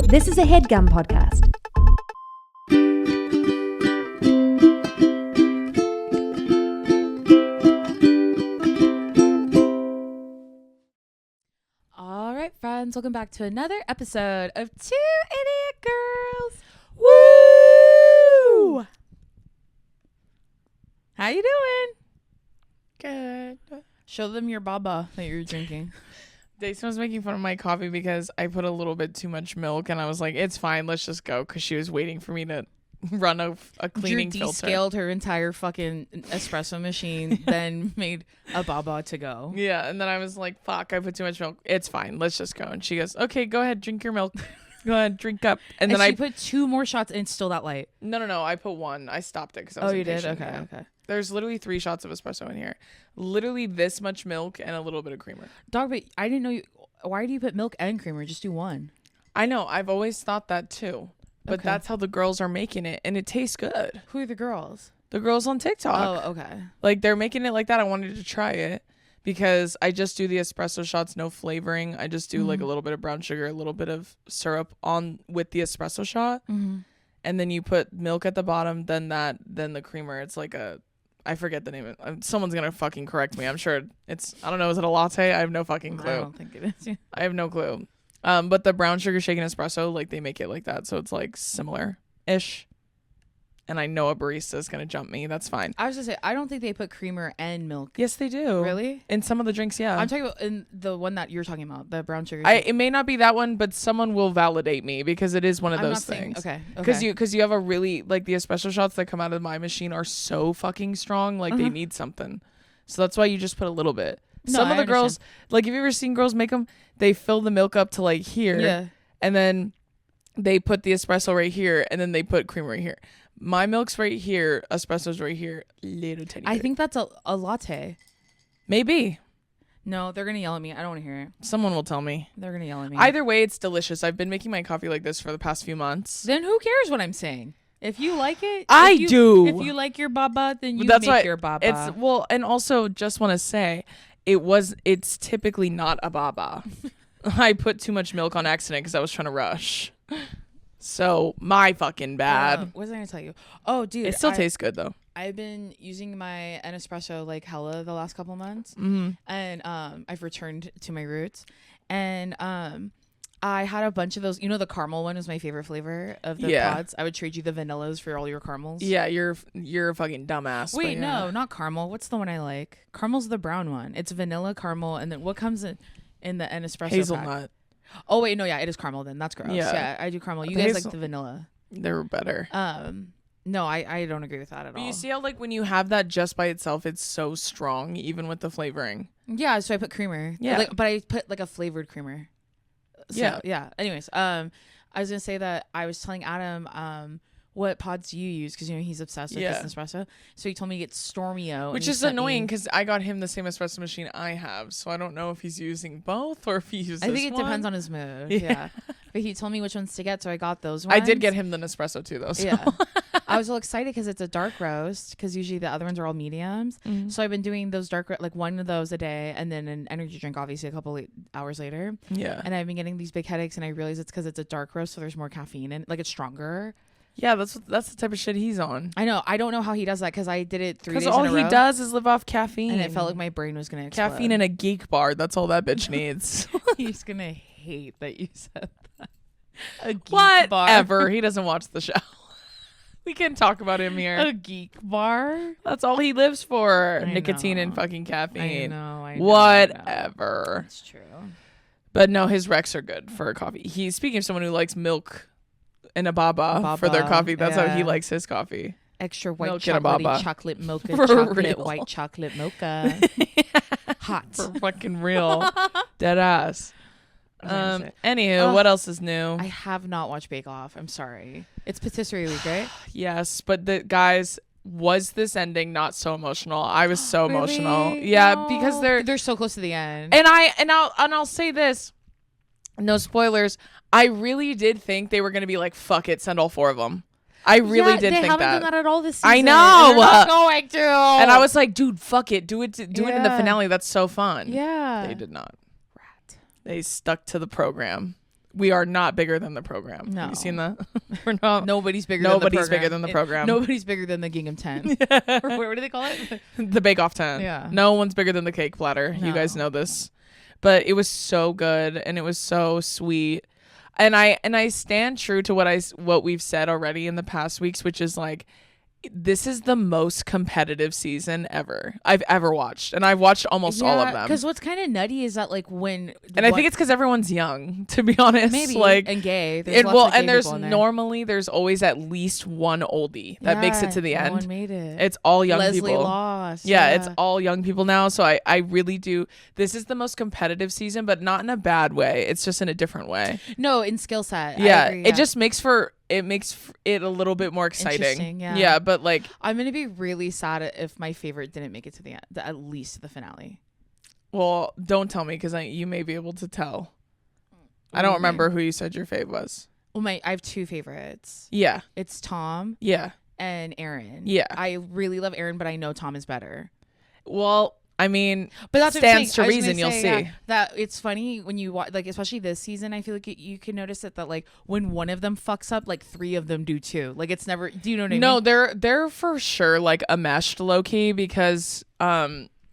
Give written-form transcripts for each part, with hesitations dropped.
This is a HeadGum podcast. All right, friends, welcome back to another episode of Two Idiot Girls. Woo! How you doing? Good. Show them your baba that you're drinking. Deison was making fun of my coffee because I put a little bit too much milk, and I was like, it's fine, let's just go, because she was waiting for me to run a cleaning Drew filter. descaled her entire fucking espresso machine, then made a baba to go. Yeah, and then I was like, fuck, I put too much milk. It's fine, let's just go. And she goes, okay, go ahead, drink your milk. Go ahead, drink up. And then she I put 2 more shots and it's still that light. No, I put 1. I stopped it because I was you did? impatient. Okay, Yeah. okay. There's literally 3 shots of espresso in here. Literally this much milk and a little bit of creamer. Dog, but I didn't know you. Why do you put milk and creamer? Just do 1. I know, I've always thought that too. But Okay. that's how the girls are making it, and it tastes good. Who are the girls? The girls on TikTok. Oh, okay. Like, they're making it like that. I wanted to try it because I just do the espresso shots, no flavoring. I just do like a little bit of brown sugar, a little bit of syrup on with the espresso shot. Mm-hmm. And then you put milk at the bottom, then the creamer. It's like I forget the name of it. Someone's going to fucking correct me. I'm sure I don't know. Is it a latte? I have no fucking clue. I don't think it is. I have no clue. But the brown sugar shaken espresso, like they make it like that. So it's like similar-ish. And I know a barista is going to jump me. That's fine. I was just say I don't think they put creamer and milk. Yes, they do. Really? In some of the drinks, yeah. I'm talking about in the one that you're talking about, the brown sugar. It may not be that one, but someone will validate me because it is one of I'm those not saying, things. okay. Because you have a really, like, the espresso shots that come out of my machine are so fucking strong, like they need something. So that's why you just put a little bit. No, Some of I the girls, like, have you ever seen girls make them? They fill the milk up to like here, Yeah. and then they put the espresso right here, and then they put cream right here. My milk's right here, espresso's right here, little tiny. I bit. think that's a latte. Maybe No, they're gonna yell at me. I don't want to hear it. someone will tell me. They're gonna yell at me. Either way, it's delicious. I've been making my coffee like this for the past few months. Then who cares what I'm saying? If you like it, I do. If you like your baba, then you That's make why your baba. It's well, and also just want to say, it's typically not a baba. I put too much milk on accident because I was trying to rush. So my fucking bad. What was I gonna tell you? Oh, dude, It still tastes good though. I've been using my Nespresso like hella the last couple months, and I've returned to my roots, and I had a bunch of those. You know, the caramel one is my favorite flavor of the pods. I would trade you the vanillas for all your caramels. Yeah, you're a fucking dumbass. Wait, but no, not caramel. What's the one I like? Caramel's the brown one. It's vanilla caramel, and then what comes in the Nespresso hazelnut. pack? Oh wait, no, yeah, it is caramel. Then that's gross. Yeah. Yeah, I do caramel. You The guys like the vanilla. They're better. No, I don't agree with that at But all. you see how like when you have that just by itself, it's so strong, even with the flavoring. Yeah, so I put creamer. Yeah. but I put like a flavored creamer. So, yeah. Anyways, I was gonna say that I was telling Adam, what pods do you use? Because you know he's obsessed with this espresso. So he told me to get Stormio, Which is annoying because I got him the same espresso machine I have, so I don't know if he's using both or if he uses. I think it depends on his mood. Yeah. But he told me which ones to get, so I got those ones. I did get him the Nespresso too, though. So. Yeah. I was all excited because it's a dark roast, because usually the other ones are all mediums. Mm-hmm. So I've been doing those like one of those a day, and then an energy drink obviously a couple hours later. Yeah. And I've been getting these big headaches, and I realize it's because it's a dark roast, so there's more caffeine in it. Like it's stronger. Yeah, that's the type of shit he's on. I know. I don't know how he does that because I did it 3 days in a Because row. all he does is live off caffeine. And it felt like my brain was going to explode. Caffeine in a geek bar. That's all that bitch needs. He's going to hate that you said that. A geek bar. Whatever. He doesn't watch the show. We can talk about him here. A geek bar? That's all he lives for. I Nicotine know. and fucking caffeine. I know. Whatever. That's true. But no, his Recs are good for coffee. He's speaking of someone who likes milk and a baba for their coffee. That's how he likes his coffee. Extra white Milk and a baba. chocolate mocha, For chocolate real. white chocolate mocha. Hot. For fucking real. Dead ass. Anywho, Anywho, what else is new? I have not watched Bake Off. I'm sorry. It's patisserie week, right? Yes, but the guys, was this ending not so emotional? I was so Really? emotional. Yeah, No. because they're so close to the end. and I'll say this. No spoilers. I really did think they were going to be like, fuck it, send all 4 of them. I really did think they haven't that. done that at all this season. I know. And they're not going to. And I was like, dude, fuck it. Do it in the finale. That's so fun. yeah. They did not. Rat. They stuck to the program, We are not bigger than the program. No. Have you seen that? We're not. Nobody's bigger Nobody's bigger than the program. Nobody's bigger than the gingham tent. Or what do they call it? The bake-off tent. Yeah. No one's bigger than the cake platter. No. You guys know this. But it was so good and it was so sweet. And I stand true to what we've said already in the past weeks, which is like, this is the most competitive season I've ever watched, and I've watched almost all of them. Because what's kind of nutty is that like when, and I think it's because everyone's young, to be honest. maybe like and gay. There's normally there's always at least one oldie that makes it to the end. No one made it. It's all young Leslie people. lost. Yeah, it's all young people now. So I really do. This is the most competitive season, but not in a bad way. It's just in a different way. No, in skill set. Yeah, I agree, it just makes it a little bit more exciting. Interesting, yeah. Yeah, but like I'm gonna be really sad if my favorite didn't make it to the end, at least the finale. well, don't tell me because you may be able to tell. I don't remember who you said your fave was. Well, I have two favorites. Yeah. It's Tom Yeah. and Aaron. Yeah. I really love Aaron, but I know Tom is better. Well, I mean, But that's stands what I'm to saying. reason. You'll see. Yeah, that it's funny when you watch, like, especially this season. I feel like you can notice that like when one of them fucks up, like three of them do too. Like it's never. Do you know what I mean? No, they're for sure like enmeshed low key because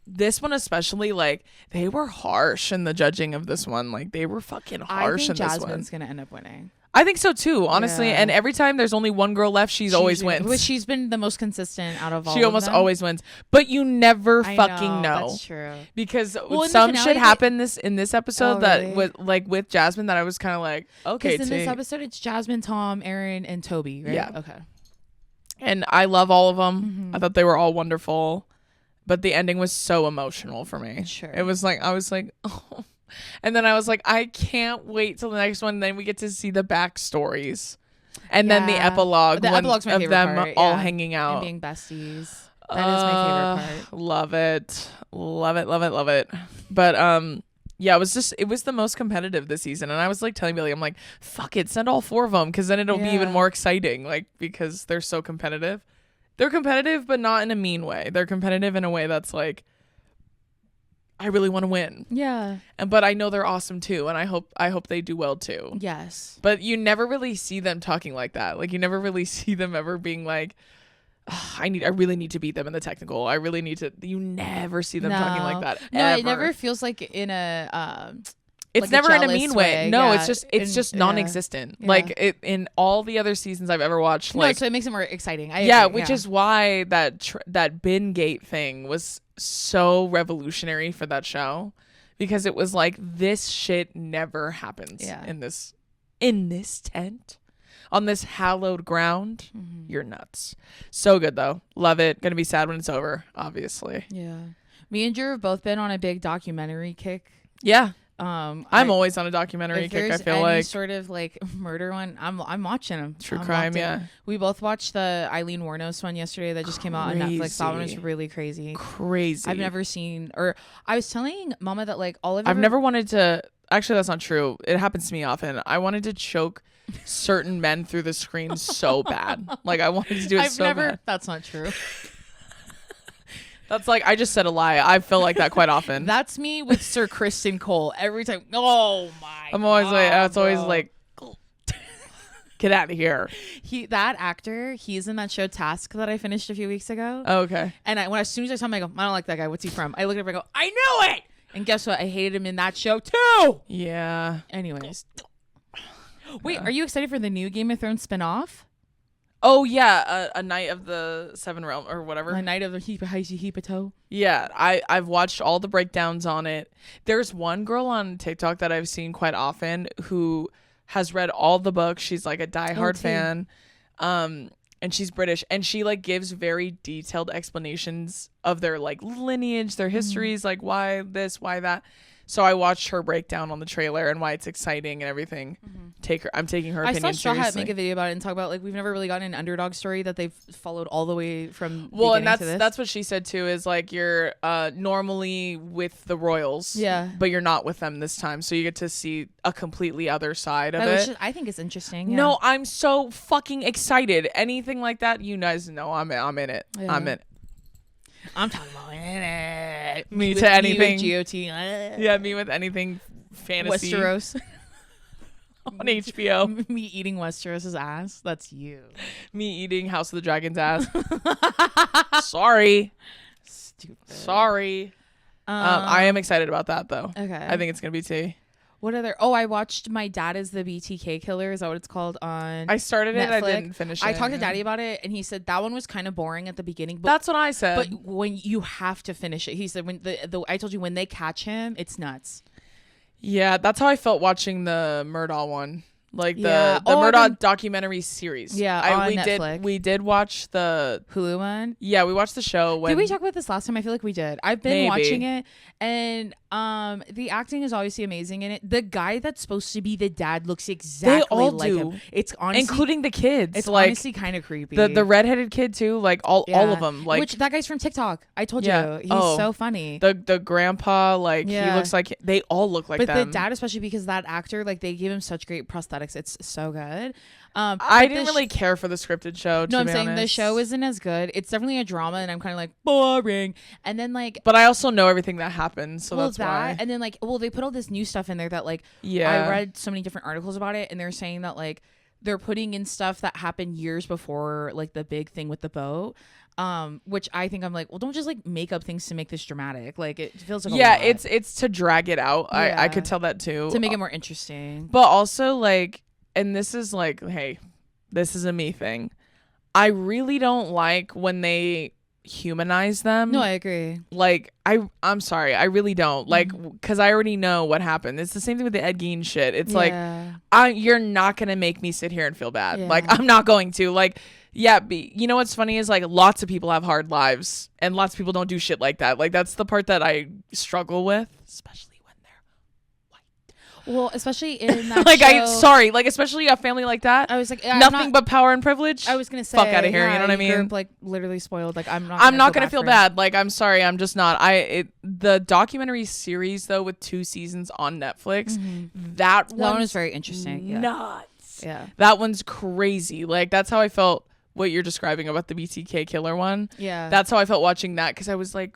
this one especially, like, they were harsh in the judging of this one. Like they were fucking harsh in this one. Jasmine's gonna end up winning. I think so too, honestly. Yeah. And every time there's only one girl left, she always wins. But she's been the most consistent out of all. She almost always wins, but you never fucking know. That's true. Because Well, some finale, shit happened in this episode really? that with Jasmine that I was kind of like, okay. Because in this episode, it's Jasmine, Tom, Aaron, and Toby, right? Yeah. Okay. And I love all of them. I thought they were all wonderful, but the ending was so emotional for me. Sure. It was like I was like, oh. And then I was like, I can't wait till the next one. Then we get to see the backstories, and then the epilogue. The epilogue's my of favorite them part, all hanging out and being besties. That is my favorite part. Love it, love it, love it, love it. But yeah, it was the most competitive this season, and I was like telling Billy, I'm like, fuck it, send all four of them because then it'll be even more exciting. Like because they're so competitive. They're competitive, but not in a mean way. They're competitive in a way that's like, I really want to win. Yeah. But I know they're awesome too, and I hope they do well too. Yes. But you never really see them talking like that. Like you never really see them ever being like, I really need to beat them in the technical. I really need to. You never see them talking like that. No, ever. it never feels like in a It's like never a in a jealous mean way. No, Yeah. it's just non-existent. Yeah. Like in all the other seasons I've ever watched. No, Like so it makes it more exciting. which is why that bin gate thing was so revolutionary for that show, because it was like, this shit never happens in this tent on this hallowed ground. You're nuts. So good though. Love it. Gonna be sad when it's over, obviously. Yeah. Me and Drew have both been on a big documentary kick. Yeah. I'm always on a documentary kick. I feel any like sort of like murder one, I'm watching them. True crime. Yeah. We both watched the Eileen Wuornos one yesterday that just came out on Netflix. That one was really crazy. Crazy. I've never seen, or I was telling Mama that like all of I've never wanted to. Actually, that's not true. It happens to me often. I wanted to choke certain men through the screen so bad. Like I wanted to do it bad. That's not true. That's like, I just said a lie. I feel like that quite often. That's me with Sir Kristen Cole every time. Oh my! I'm always God, like, it's bro. always like, get out of here. That actor, he's in that show Task that I finished a few weeks ago. Oh, okay. And as soon as I saw him, I go, I don't like that guy. What's he from? I look at him and I go, I knew it. And guess what? I hated him in that show too. Yeah. Anyways. Wait, are you excited for the new Game of Thrones spinoff? Oh yeah, a Night of the Seven Realm or whatever. A Night of the Hepato. Yeah, I've watched all the breakdowns on it. There's one girl on TikTok that I've seen quite often who has read all the books. She's like a diehard fan. And she's British, and she like gives very detailed explanations of their like lineage, their histories, like why this, why that. So I watched her breakdown on the trailer and why it's exciting and everything. I'm taking her opinion seriously. I saw Straw Hat seriously. make a video about it and talk about like we've never really gotten an underdog story that they've followed all the way from and to that's what she said too, is like you're normally with the royals, but you're not with them this time, so you get to see a completely other side of it. I think it's interesting. No, I'm so fucking excited. Anything like that, you guys know I'm in it. Yeah. I'm in it. I'm talking about it. Me to anything. GOT. Yeah, me with anything fantasy. Westeros. on HBO. Me eating Westeros's ass. That's you. Me eating House of the Dragon's ass. Sorry. Stupid. Sorry. I am excited about that though. Okay. I think it's gonna be tea. What other? Oh, I watched My Dad is the BTK Killer. Is that what it's called on? I started it. Netflix. I didn't finish it. I talked to Daddy about it, and he said that one was kind of boring at the beginning. But That's what I said. But when you have to finish it, he said when the I told you when they catch him, it's nuts. Yeah, that's how I felt watching the Murdaugh one. Like Yeah. the Murdaugh documentary series. Yeah, on Netflix. We did watch the Hulu one. Yeah, we watched the show when Did we talk about this last time? I feel like we did. I've been Maybe. watching it, and the acting is obviously amazing in it. The guy that's supposed to be the dad looks exactly all like do. him. It's honestly, including the kids. it's like honestly kind of creepy. the redheaded kid too, like all of them. Like which that guy's from TikTok. I told Yeah. you he's Oh. so funny. the grandpa, like he Yeah. looks like they all look like But them. the dad, especially because that actor, like they give him such great prosthetics. It's so good. I but didn't really care for the scripted show. No, to I'm be saying the honest. show isn't as good. It's definitely a drama, and I'm kind of like boring. And then like, But I also know everything that happens, so well, that's why. and then like, well, they put all this new stuff in there that like, Yeah. I read so many different articles about it, and they're saying that like they're putting in stuff that happened years before like the big thing with the boat. Which I think I'm like, well, don't just like make up things to make this dramatic. Like it feels like a lot it's to drag it out. I could Yeah. tell that too. to make it more interesting. But also like, and this is like, hey, this is a me thing. I really don't like when they humanize them. No, I agree. Like I'm sorry, I really don't like, because I already know what happened. It's the same thing with the Ed Gein shit. It's like you're not gonna make me sit here and feel bad. Yeah. Like I'm not going to. Like you know what's funny is like lots of people have hard lives and lots of people don't do shit like that. Like that's the part that I struggle with, especially when they're Well, especially in that like show, like especially a family like that. I was like, Nothing but power and privilege. I was gonna say, fuck out of here. yeah, You know what I mean? grew up, like literally spoiled. Like I'm not gonna feel bad. Like I'm sorry, I'm just not. The documentary series though with 2 seasons on Netflix, that That one was very interesting. Yeah. nuts. Yeah. That one's crazy. Like that's how I felt. What you're describing about the BTK killer one. Yeah. That's how I felt watching that, because I was like,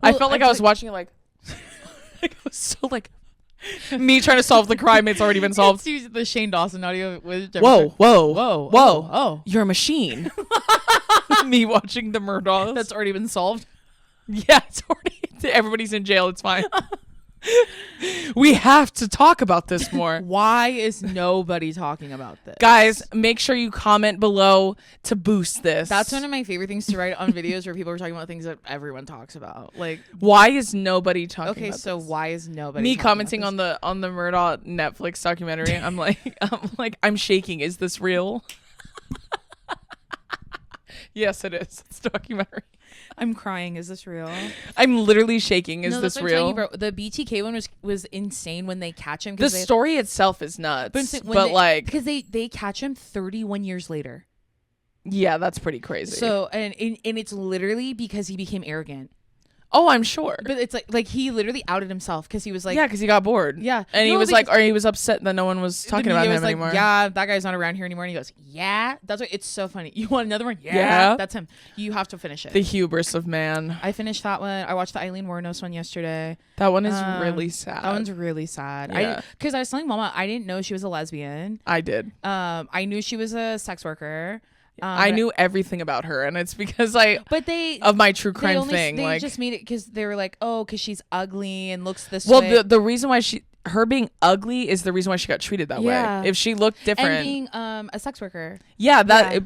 I felt like I was watching it like, like I was so like me trying to solve the crime. It's already been solved. It's the Shane Dawson audio with Jennifer. Whoa. Oh. You're a machine. Me watching the Murdaughs. That's already been solved. Yeah, it's already, everybody's in jail. It's fine. We have to talk about this more. Why is nobody talking about this? Guys, make sure you comment below to boost this. That's one of my favorite things to write on videos where people are talking about things that everyone talks about. Like, why is nobody talking okay, about so this? why is nobody Me talking commenting about on the Murdaugh Netflix documentary. I'm like I'm shaking. Is this real? Yes, it is. It's a documentary. this? I'm crying. Is this real? I'm literally shaking. Is No, this that's what I'm real? telling you, bro. The BTK one was insane when they catch him. The story itself is nuts. Because they catch him 31 years later. Yeah, that's pretty crazy. So and it's literally because he became arrogant. Oh, I'm sure. But it's like he literally outed himself because he was like, Yeah, because he got bored. Yeah. And he No, was like, because or he was upset that no one was talking the about media him was like, anymore. yeah, that guy's not around here anymore. And he goes, yeah. That's what it's so funny. You want another one? Yeah. That's him. You have to finish it. The hubris of man. I finished that one. I watched the Eileen Wuornos one yesterday. That one is really sad. That one's really sad. Yeah. Because I was telling Mama, I didn't know she was a lesbian. I did. I knew she was a sex worker. I knew everything about her, and it's because but they of my true crime thing. They like, just made it because they were like, oh, because she's ugly and looks this well, way. the reason why her being ugly is the reason why she got treated that Yeah. way. If she looked different, and being a sex worker. yeah, Yeah.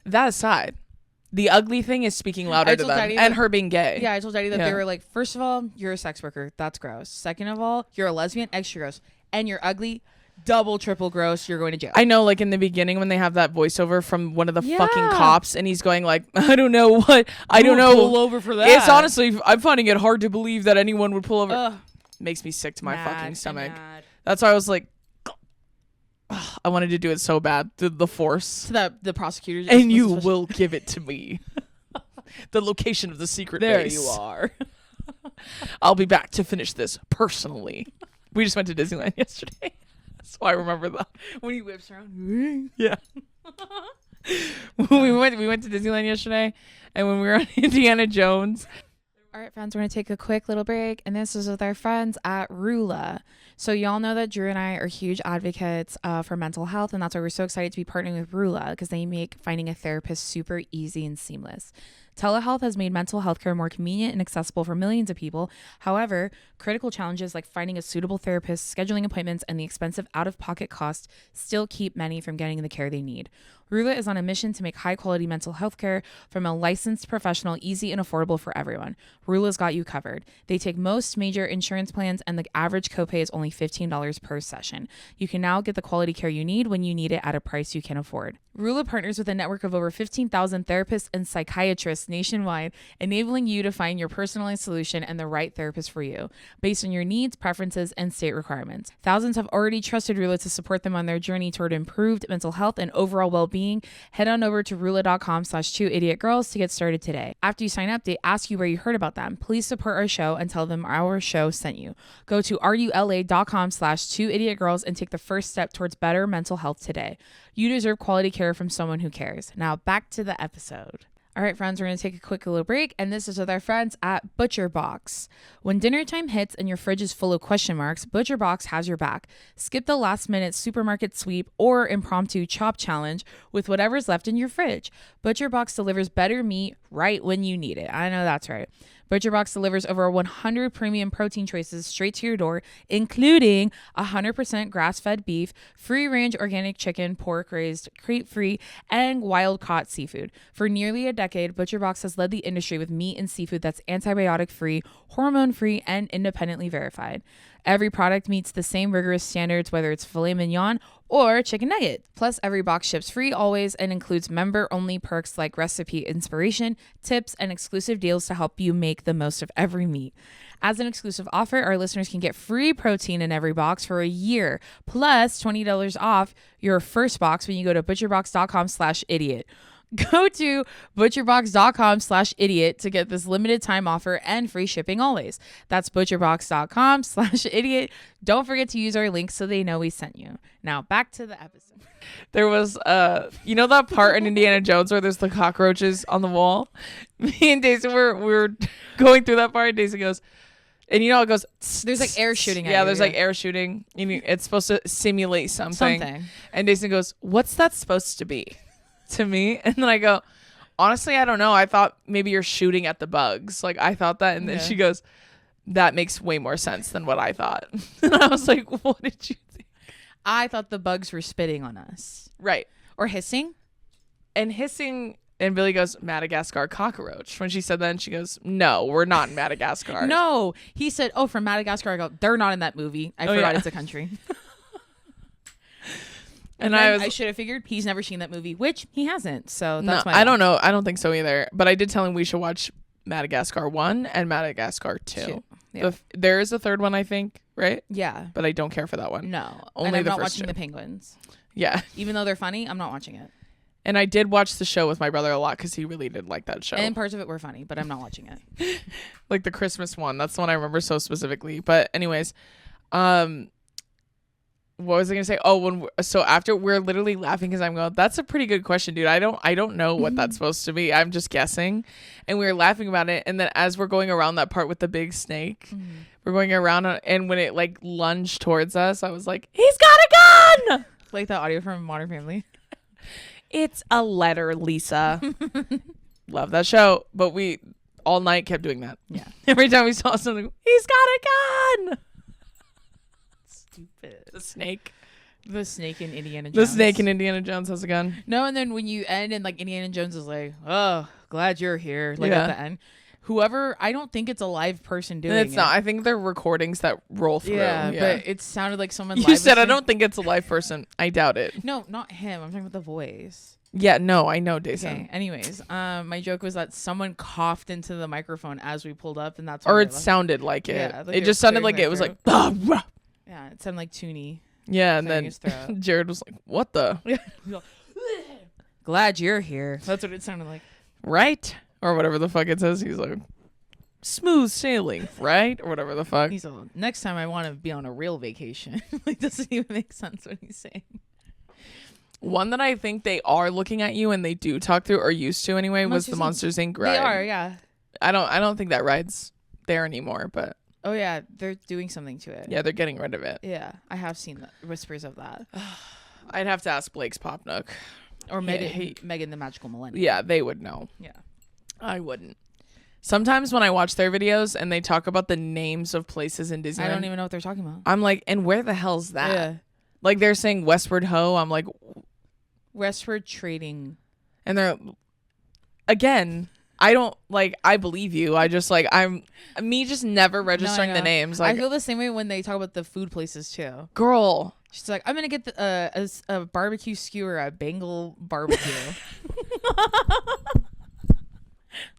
That aside, the ugly thing is speaking louder to told them, Daddy and that- her being gay. Yeah, I told Daddy that Yeah. they were like, first of all, you're a sex worker. That's gross. Second of all, you're a lesbian. Extra gross. And you're ugly. Double, triple gross. You're going to jail. I know, like in the beginning when they have that voiceover from one of the fucking Yeah. cops, and he's going like, I don't know what, I don't know. Pull over for that. It's honestly, I'm finding it hard to believe that anyone would pull over. Ugh, Makes me sick to my mad fucking and stomach. mad. That's why I was like, I wanted to do it so bad. The force. So that the prosecutors And you will give it to me. The location of the secret There base. you are. I'll be back to finish this personally. We just went to Disneyland yesterday. So I remember that. When he whips around. Yeah. we went to Disneyland yesterday, and when we were on Indiana Jones. All right, friends, we're going to take a quick little break, and this is with our friends at Rula. So y'all know that Drew and I are huge advocates for mental health, and that's why we're so excited to be partnering with Rula, because they make finding a therapist super easy and seamless. Telehealth has made mental health care more convenient and accessible for millions of people. However, critical challenges like finding a suitable therapist, scheduling appointments, and the expensive out-of-pocket costs still keep many from getting the care they need. Rula is on a mission to make high-quality mental health care from a licensed professional easy and affordable for everyone. Rula's got you covered. They take most major insurance plans, and the average copay is only $15 per session. You can now get the quality care you need when you need it at a price you can afford. Rula partners with a network of over 15,000 therapists and psychiatrists nationwide, enabling you to find your personalized solution and the right therapist for you, based on your needs, preferences, and state requirements. Thousands have already trusted Rula to support them on their journey toward improved mental health and overall well-being. Head on over to rula.com/2idiotgirls to get started today. After you sign up, they ask you where you heard about them. Please support our show and tell them our show sent you. Go to rula.com/2idiotgirls and take the first step towards better mental health today. You deserve quality care from someone who cares. Now back to the episode. All right, friends, we're going to take a quick little break, and this is with our friends at ButcherBox. When dinner time hits and your fridge is full of question marks, ButcherBox has your back. Skip the last-minute supermarket sweep or impromptu chop challenge with whatever's left in your fridge. ButcherBox delivers better meat right when you need it. I know that's right. ButcherBox delivers over 100 premium protein choices straight to your door, including 100% grass-fed beef, free-range organic chicken, pork-raised, crate-free, and wild-caught seafood. For nearly a decade, ButcherBox has led the industry with meat and seafood that's antibiotic-free, hormone-free, and independently verified. Every product meets the same rigorous standards, whether it's filet mignon or chicken nugget. Plus, every box ships free always and includes member-only perks like recipe inspiration, tips, and exclusive deals to help you make the most of every meat. As an exclusive offer, our listeners can get free protein in every box for a year, plus $20 off your first box when you go to butcherbox.com/idiot. Go to butcherbox.com/idiot to get this limited time offer and free shipping always. That's butcherbox.com/idiot. Don't forget to use our link so they know we sent you. Now back to the episode. There was you know that part in Indiana Jones where there's the cockroaches on the wall? Me and Deison were going through that part, and Deison goes, and you know it goes, There's like air shooting at yeah, you, there's like air shooting. It's supposed to simulate something. Something. And Deison goes, what's that supposed to be? To me. And then I go, honestly, I don't know. I thought maybe you're shooting at the bugs. Like I thought that. And then she goes, that makes way more sense than what I thought. And I was like, what did you think? I thought the bugs were spitting on us. Right. Or hissing. And hissing. And Billy goes, Madagascar cockroach. When she said that, and she goes, no, we're not in Madagascar. No. He said, oh, from Madagascar. I go, they're not in that movie. I forgot it's a country. And I should have figured he's never seen that movie, which he hasn't. So that's I don't know. I don't think so either. But I did tell him we should watch Madagascar 1 and Madagascar 2. Yeah. There is a third one, I think, right? Yeah. But I don't care for that one. No. Only and I'm the not first watching two. the penguins. Yeah. Even though they're funny, I'm not watching it. And I did watch the show with my brother a lot because he really did like that show. And parts of it were funny, but I'm not watching it. Like the Christmas one. That's the one I remember so specifically. But anyways, what was I gonna say? Oh, so after we're literally laughing because I'm going, that's a pretty good question, dude. I don't know what that's supposed to be. I'm just guessing. And we were laughing about it. And then as we're going around that part with the big snake, we're going around, and when it like lunged towards us, I was like, he's got a gun. Like the audio from Modern Family. It's a letter, Lisa. Love that show. But we all night kept doing that. Yeah. Every time we saw something, he's got a gun. Stupid. The snake. The snake in Indiana Jones. The snake in Indiana Jones has a gun. No, and then when you end and like Indiana Jones is like, oh, glad you're here. Like at the end. Whoever, I don't think it's a live person doing it. It's not. I think they're recordings that roll through. Yeah, but it sounded like someone You live said I listening. don't think it's a live person. I doubt it. No, not him. I'm talking about the voice. Yeah, no, I know, Deison. Okay. Anyways, my joke was that someone coughed into the microphone as we pulled up, and that's Or it sounded like it. Yeah, like it just sounded like it was like. Yeah, it sounded like Tooney. Yeah, and then Jared was like, "What the?" Glad you're here. That's what it sounded like. Right? Or whatever the fuck it says. He's like, smooth sailing, right? Or whatever the fuck. He's like, next time I want to be on a real vacation. Like, doesn't even make sense what he's saying. One that I think they are looking at you and they do talk through, or used to anyway, was the Monsters Inc. ride. They are, yeah. I don't think that ride's there anymore, but Oh yeah, they're doing something to it. Yeah, they're getting rid of it. Yeah, I have seen the whispers of that. I'd have to ask Blake's Pop Nook. Or Megan the Magical Millennium. Yeah, they would know. Yeah. I wouldn't. Sometimes when I watch their videos and they talk about the names of places in Disneyland, I don't even know what they're talking about. I'm like, and where the hell's that? Yeah. Like they're saying Westward Ho. I'm like, Westward Trading. and they're again. I don't like. I believe you. I just like. I'm me just never registering the names. Like I feel the same way when they talk about the food places too. Girl, she's like, I'm gonna get a barbecue skewer at Bengal Barbecue.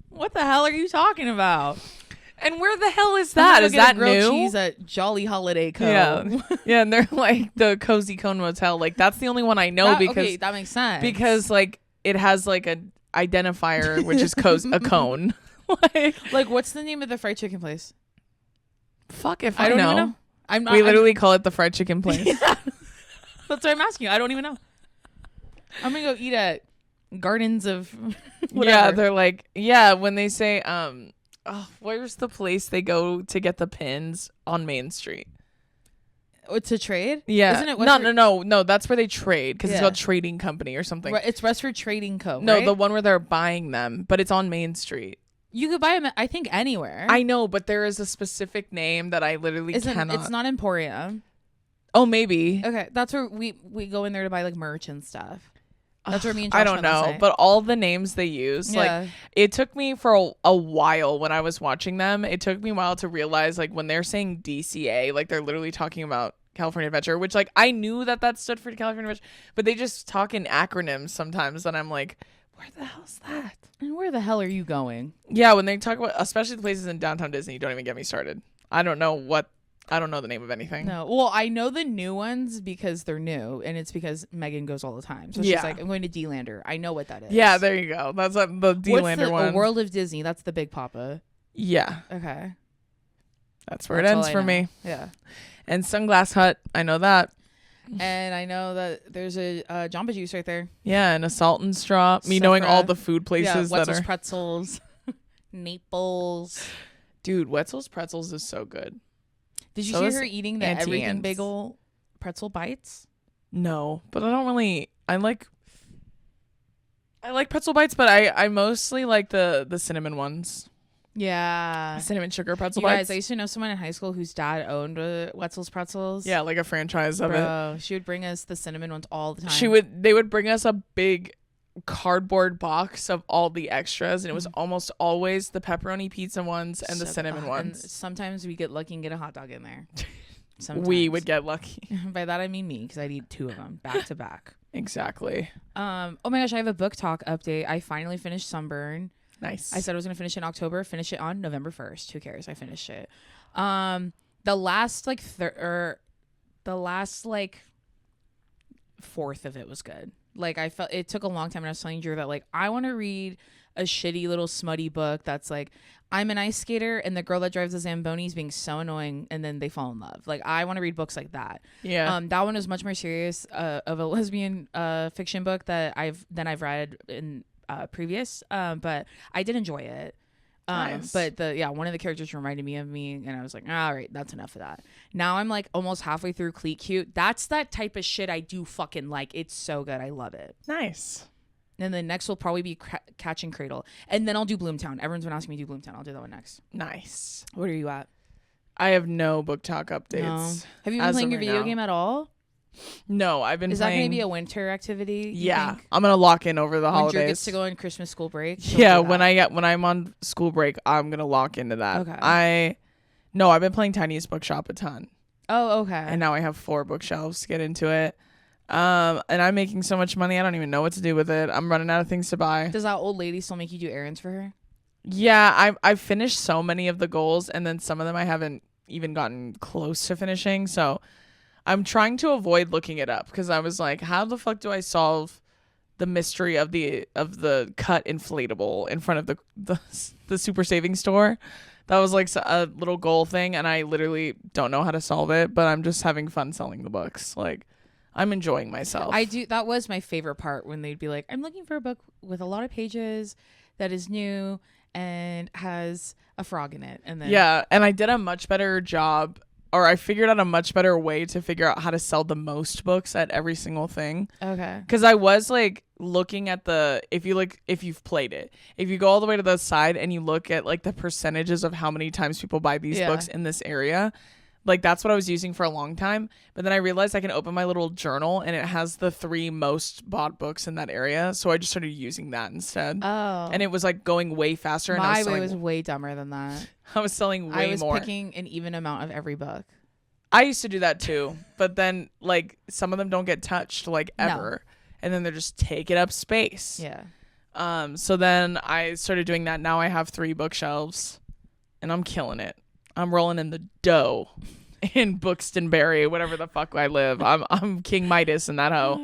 What the hell are you talking about? and where the hell is that? Is that grilled new? cheese at Jolly Holiday Co. Yeah, yeah, and they're like the Cozy Cone Motel. Like that's the only one I know because that makes sense. Because like it has like a identifier which is a cone. like what's the name of the fried chicken place? Fuck if I don't know. even know. I'm not, we literally call it the fried chicken place. Yeah. That's what I'm asking you. I don't even know. I'm gonna go eat at Gardens of whatever. Yeah, they're like, yeah, when they say where's the place they go to get the pins on Main Street? To trade? Yeah. Isn't it No, that's where they trade because it's called Trading Company or something. It's Westford Trading Co. No, right? the one where they're buying them, but it's on Main Street. You could buy them, I think, anywhere. I know, but there is a specific name that I literally cannot. It's not Emporium. Oh, maybe. Okay, that's where we go in there to buy like merch and stuff. That's where me and Josh I don't know, but all the names they use, like it took me for a while when I was watching them. It took me a while to realize like when they're saying DCA, like they're literally talking about California Adventure, which like I knew that stood for California Adventure, but they just talk in acronyms sometimes, and I'm like, where the hell's that? And where the hell are you going? Yeah, when they talk about, especially the places in downtown Disney, don't even get me started. I don't know the name of anything. No. Well, I know the new ones because they're new, and it's because Megan goes all the time. So she's like, I'm going to D-Lander. I know what that is. Yeah, there you go. That's the D-Lander one. A World of Disney. That's the Big Papa. Yeah. Okay. That's where it ends for me. Yeah. And Sunglass Hut. I know that. And I know that there's a Jamba Juice right there. Yeah, and a Salt and Straw. Me knowing all the food places that Wetzel's are Pretzels, Naples. Dude, Wetzel's Pretzels is so good. Did you see her eating the everything bagel pretzel bites? No, but I don't really. I like pretzel bites, but I mostly like the cinnamon ones. Yeah, cinnamon sugar pretzel you bites. Guys, I used to know someone in high school whose dad owned Wetzel's Pretzels. Yeah, like a franchise of it. She would bring us the cinnamon ones all the time. They would bring us a big cardboard box of all the extras, and it was almost always the pepperoni pizza ones and the cinnamon ones. And sometimes we get lucky and get a hot dog in there. Sometimes. We would get lucky. By that I mean me, because I'd eat 2 of them back to back. Exactly. Oh my gosh, I have a book talk update. I finally finished Sunburn. Nice. I said I was gonna finish it in October. Finish it on November 1st. Who cares? I finished it. The last fourth of it was good. Like I felt it took a long time, and I was telling Drew that like I want to read a shitty little smutty book that's like I'm an ice skater and the girl that drives the Zamboni is being so annoying and then they fall in love. Like I want to read books like that. Yeah. That one is much more serious of a lesbian fiction book that I've read in previous. But I did enjoy it. Nice. But one of the characters reminded me of me, and I was like, all right, that's enough of that. Now I'm like almost halfway through Cleat Cute. That's that type of shit I do fucking like. It's so good. I love it. Nice. And the next will probably be Catch and Cradle, and then I'll do Bloomtown. Everyone's been asking me to do Bloomtown. I'll do that one next. Nice. What are you at? I have no book talk updates. No. Have you been playing your video game at all? No, I've been playing. Is that going to be a winter activity? Yeah, I'm gonna lock in over the holidays. When Drew gets to go on Christmas school break. Yeah, when I'm on school break, I'm gonna lock into that. Okay. I've been playing Tiniest Bookshop a ton. Oh, okay. And now I have 4 bookshelves to get into it. And I'm making so much money, I don't even know what to do with it. I'm running out of things to buy. Does that old lady still make you do errands for her? Yeah, I've finished so many of the goals, and then some of them I haven't even gotten close to finishing. So I'm trying to avoid looking it up because I was like, how the fuck do I solve the mystery of the cut inflatable in front of the super savings store? That was like a little goal thing, and I literally don't know how to solve it, but I'm just having fun selling the books. Like, I'm enjoying myself. I do. That was my favorite part when they'd be like, I'm looking for a book with a lot of pages that is new and has a frog in it. And then Yeah, and I did a much better job, or I figured out a much better way to figure out how to sell the most books at every single thing. Okay. Because I was like looking at if you've played it, if you go all the way to the side and you look at like the percentages of how many times people buy these books in this area, like that's what I was using for a long time. But then I realized I can open my little journal and it has the 3 most bought books in that area. So I just started using that instead. Oh. And it was like going way faster. And My way was way dumber than that. I was selling way more. I was picking an even amount of every book. I used to do that too. But then like some of them don't get touched like ever. No. And then they're just taking up space. Yeah. So then I started doing that. Now I have 3 bookshelves and I'm killing it. I'm rolling in the dough in Buxtonbury, whatever the fuck I live. I'm King Midas in that hoe.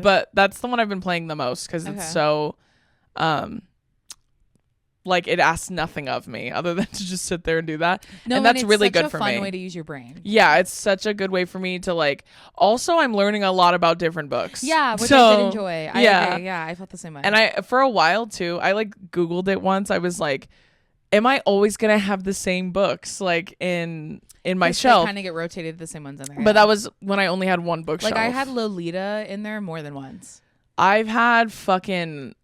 But that's the one I've been playing the most because it's so, like it asks nothing of me other than to just sit there and do that. No, and that's really good for me. It's such a fun way to use your brain. Yeah, it's such a good way for me to like. Also, I'm learning a lot about different books. Yeah, which I did enjoy. I felt the same way. And I for a while too, I like Googled it once. I was like, am I always gonna have the same books like in my shelf? They kind of get rotated, the same ones in there. But that was when I only had one bookshelf. Like I had Lolita in there more than once. I've had fucking,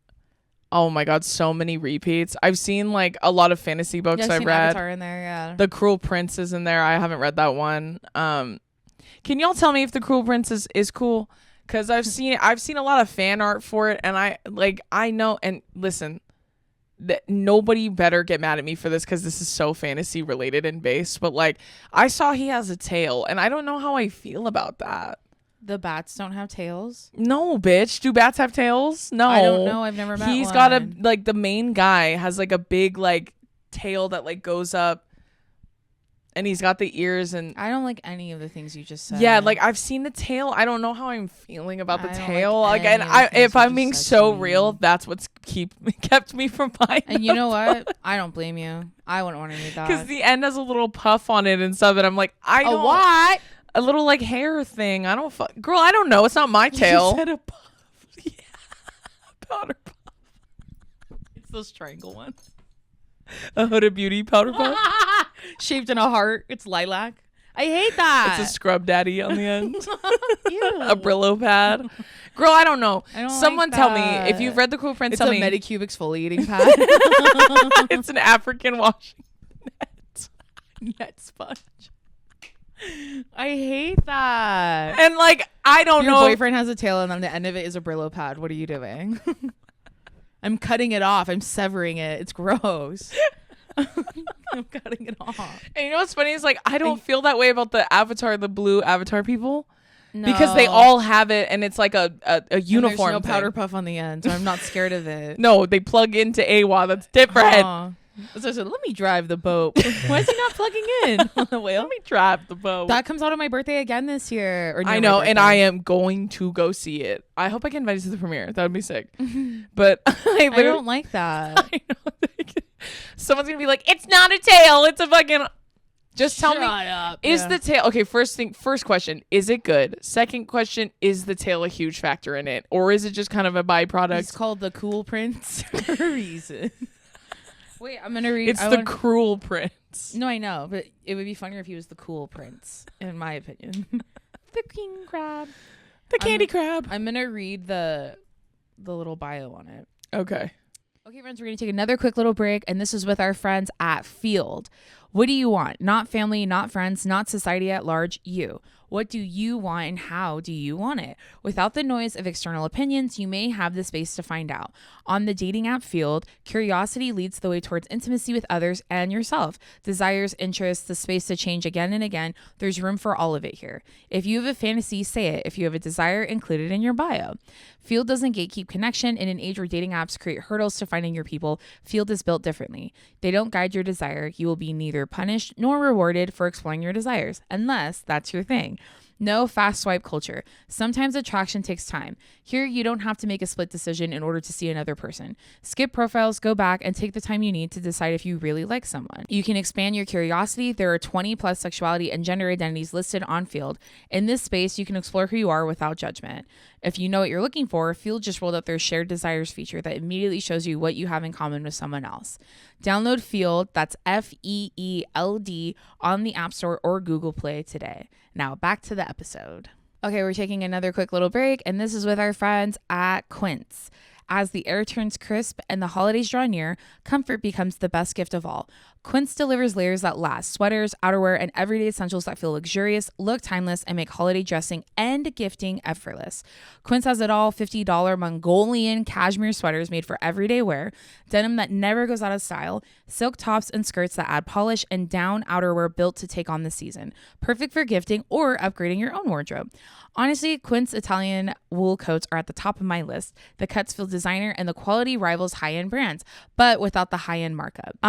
oh my god, so many repeats. I've seen like a lot of fantasy books. I've read Avatar in there. Yeah. The Cruel Prince is in there. I haven't read that one. Can y'all tell me if The Cruel Prince is cool? Because I've seen a lot of fan art for it, and I know. And listen, that nobody better get mad at me for this because this is so fantasy related and based, but like I saw he has a tail and I don't know how I feel about that. The bats don't have tails? No, bitch. Do bats have tails? No. I don't know. I've never met one. He's got the main guy has like a big like tail that like goes up and he's got the ears and I don't like any of the things you just said. Yeah, like I've seen the tail. I don't know how I'm feeling about the tail. Like and if I'm being so real, that's what's kept me from buying. And you know what? I don't blame you. I wouldn't want to read that. Because the end has a little puff on it and stuff, and I'm like, a what? A little like hair thing. I don't girl, I don't know. It's not my tail. You said a puff. Yeah. Powder puff. It's those triangle ones. A Huda Beauty powder puff. Shaped in a heart. It's lilac. I hate that. It's a scrub daddy on the end. A Brillo pad. Girl, I don't know. Someone tell me if you've read The Cruel Prince. Tell me. It's a Medicube exfoliating pad. It's an African washing net sponge. I hate that. And like I don't know. Your boyfriend has a tail and on the end of it is a Brillo pad. What are you doing? I'm cutting it off. I'm severing it. It's gross. I'm cutting it off. And you know what's funny is like I don't feel that way about the blue Avatar people. No. Because they all have it and it's like a uniform. There's no powder puff on the end, so I'm not scared of it. No, they plug into AWA. That's different. So I said, let me drive the boat. Why is he not plugging in on the whale? Let me drive the boat. That comes out on my birthday again this year. I know, and I am going to go see it. I hope I can invite you to the premiere. That would be sick. But I don't like that. I know. Someone's going to be like, it's not a tail. It's a fucking... Just tell me, is the tail... Okay, first question, is it good? Second question, is the tail a huge factor in it? Or is it just kind of a byproduct? It's called the Cool Prince for a reason. Wait, I'm gonna read. It's the Cruel Prince. No, I know, but it would be funnier if he was the Cool Prince, in my opinion. The king crab, the candy crab. I'm gonna read the little bio on it. Okay. Okay, friends, we're gonna take another quick little break, and this is with our friends at Field. What do you want? Not family, not friends, not society at large. You. What do you want and how do you want it? Without the noise of external opinions, you may have the space to find out. On the dating app Field, curiosity leads the way towards intimacy with others and yourself. Desires, interests, the space to change again and again. There's room for all of it here. If you have a fantasy, say it. If you have a desire, include it in your bio. Field doesn't gatekeep connection. In an age where dating apps create hurdles to finding your people, Field is built differently. They don't guide your desire. You will be neither punished nor rewarded for exploring your desires, unless that's your thing. No fast swipe culture. Sometimes attraction takes time. Here, you don't have to make a split decision in order to see another person. Skip profiles, go back, and take the time you need to decide if you really like someone. You can expand your curiosity. There are 20 plus sexuality and gender identities listed on Field. In this space, you can explore who you are without judgment. If you know what you're looking for, Field just rolled out their Shared Desires feature that immediately shows you what you have in common with someone else. Download Field, that's FEELD, on the App Store or Google Play today. Now back to the episode. Okay, we're taking another quick little break, and this is with our friends at Quince. As the air turns crisp and the holidays draw near, comfort becomes the best gift of all. Quince delivers layers that last, sweaters, outerwear, and everyday essentials that feel luxurious, look timeless, and make holiday dressing and gifting effortless. Quince has it all: $50 Mongolian cashmere sweaters made for everyday wear, denim that never goes out of style, silk tops and skirts that add polish, and down outerwear built to take on the season. Perfect for gifting or upgrading your own wardrobe. Honestly, Quince Italian wool coats are at the top of my list. The cuts feel designer and the quality rivals high-end brands, but without the high-end markup.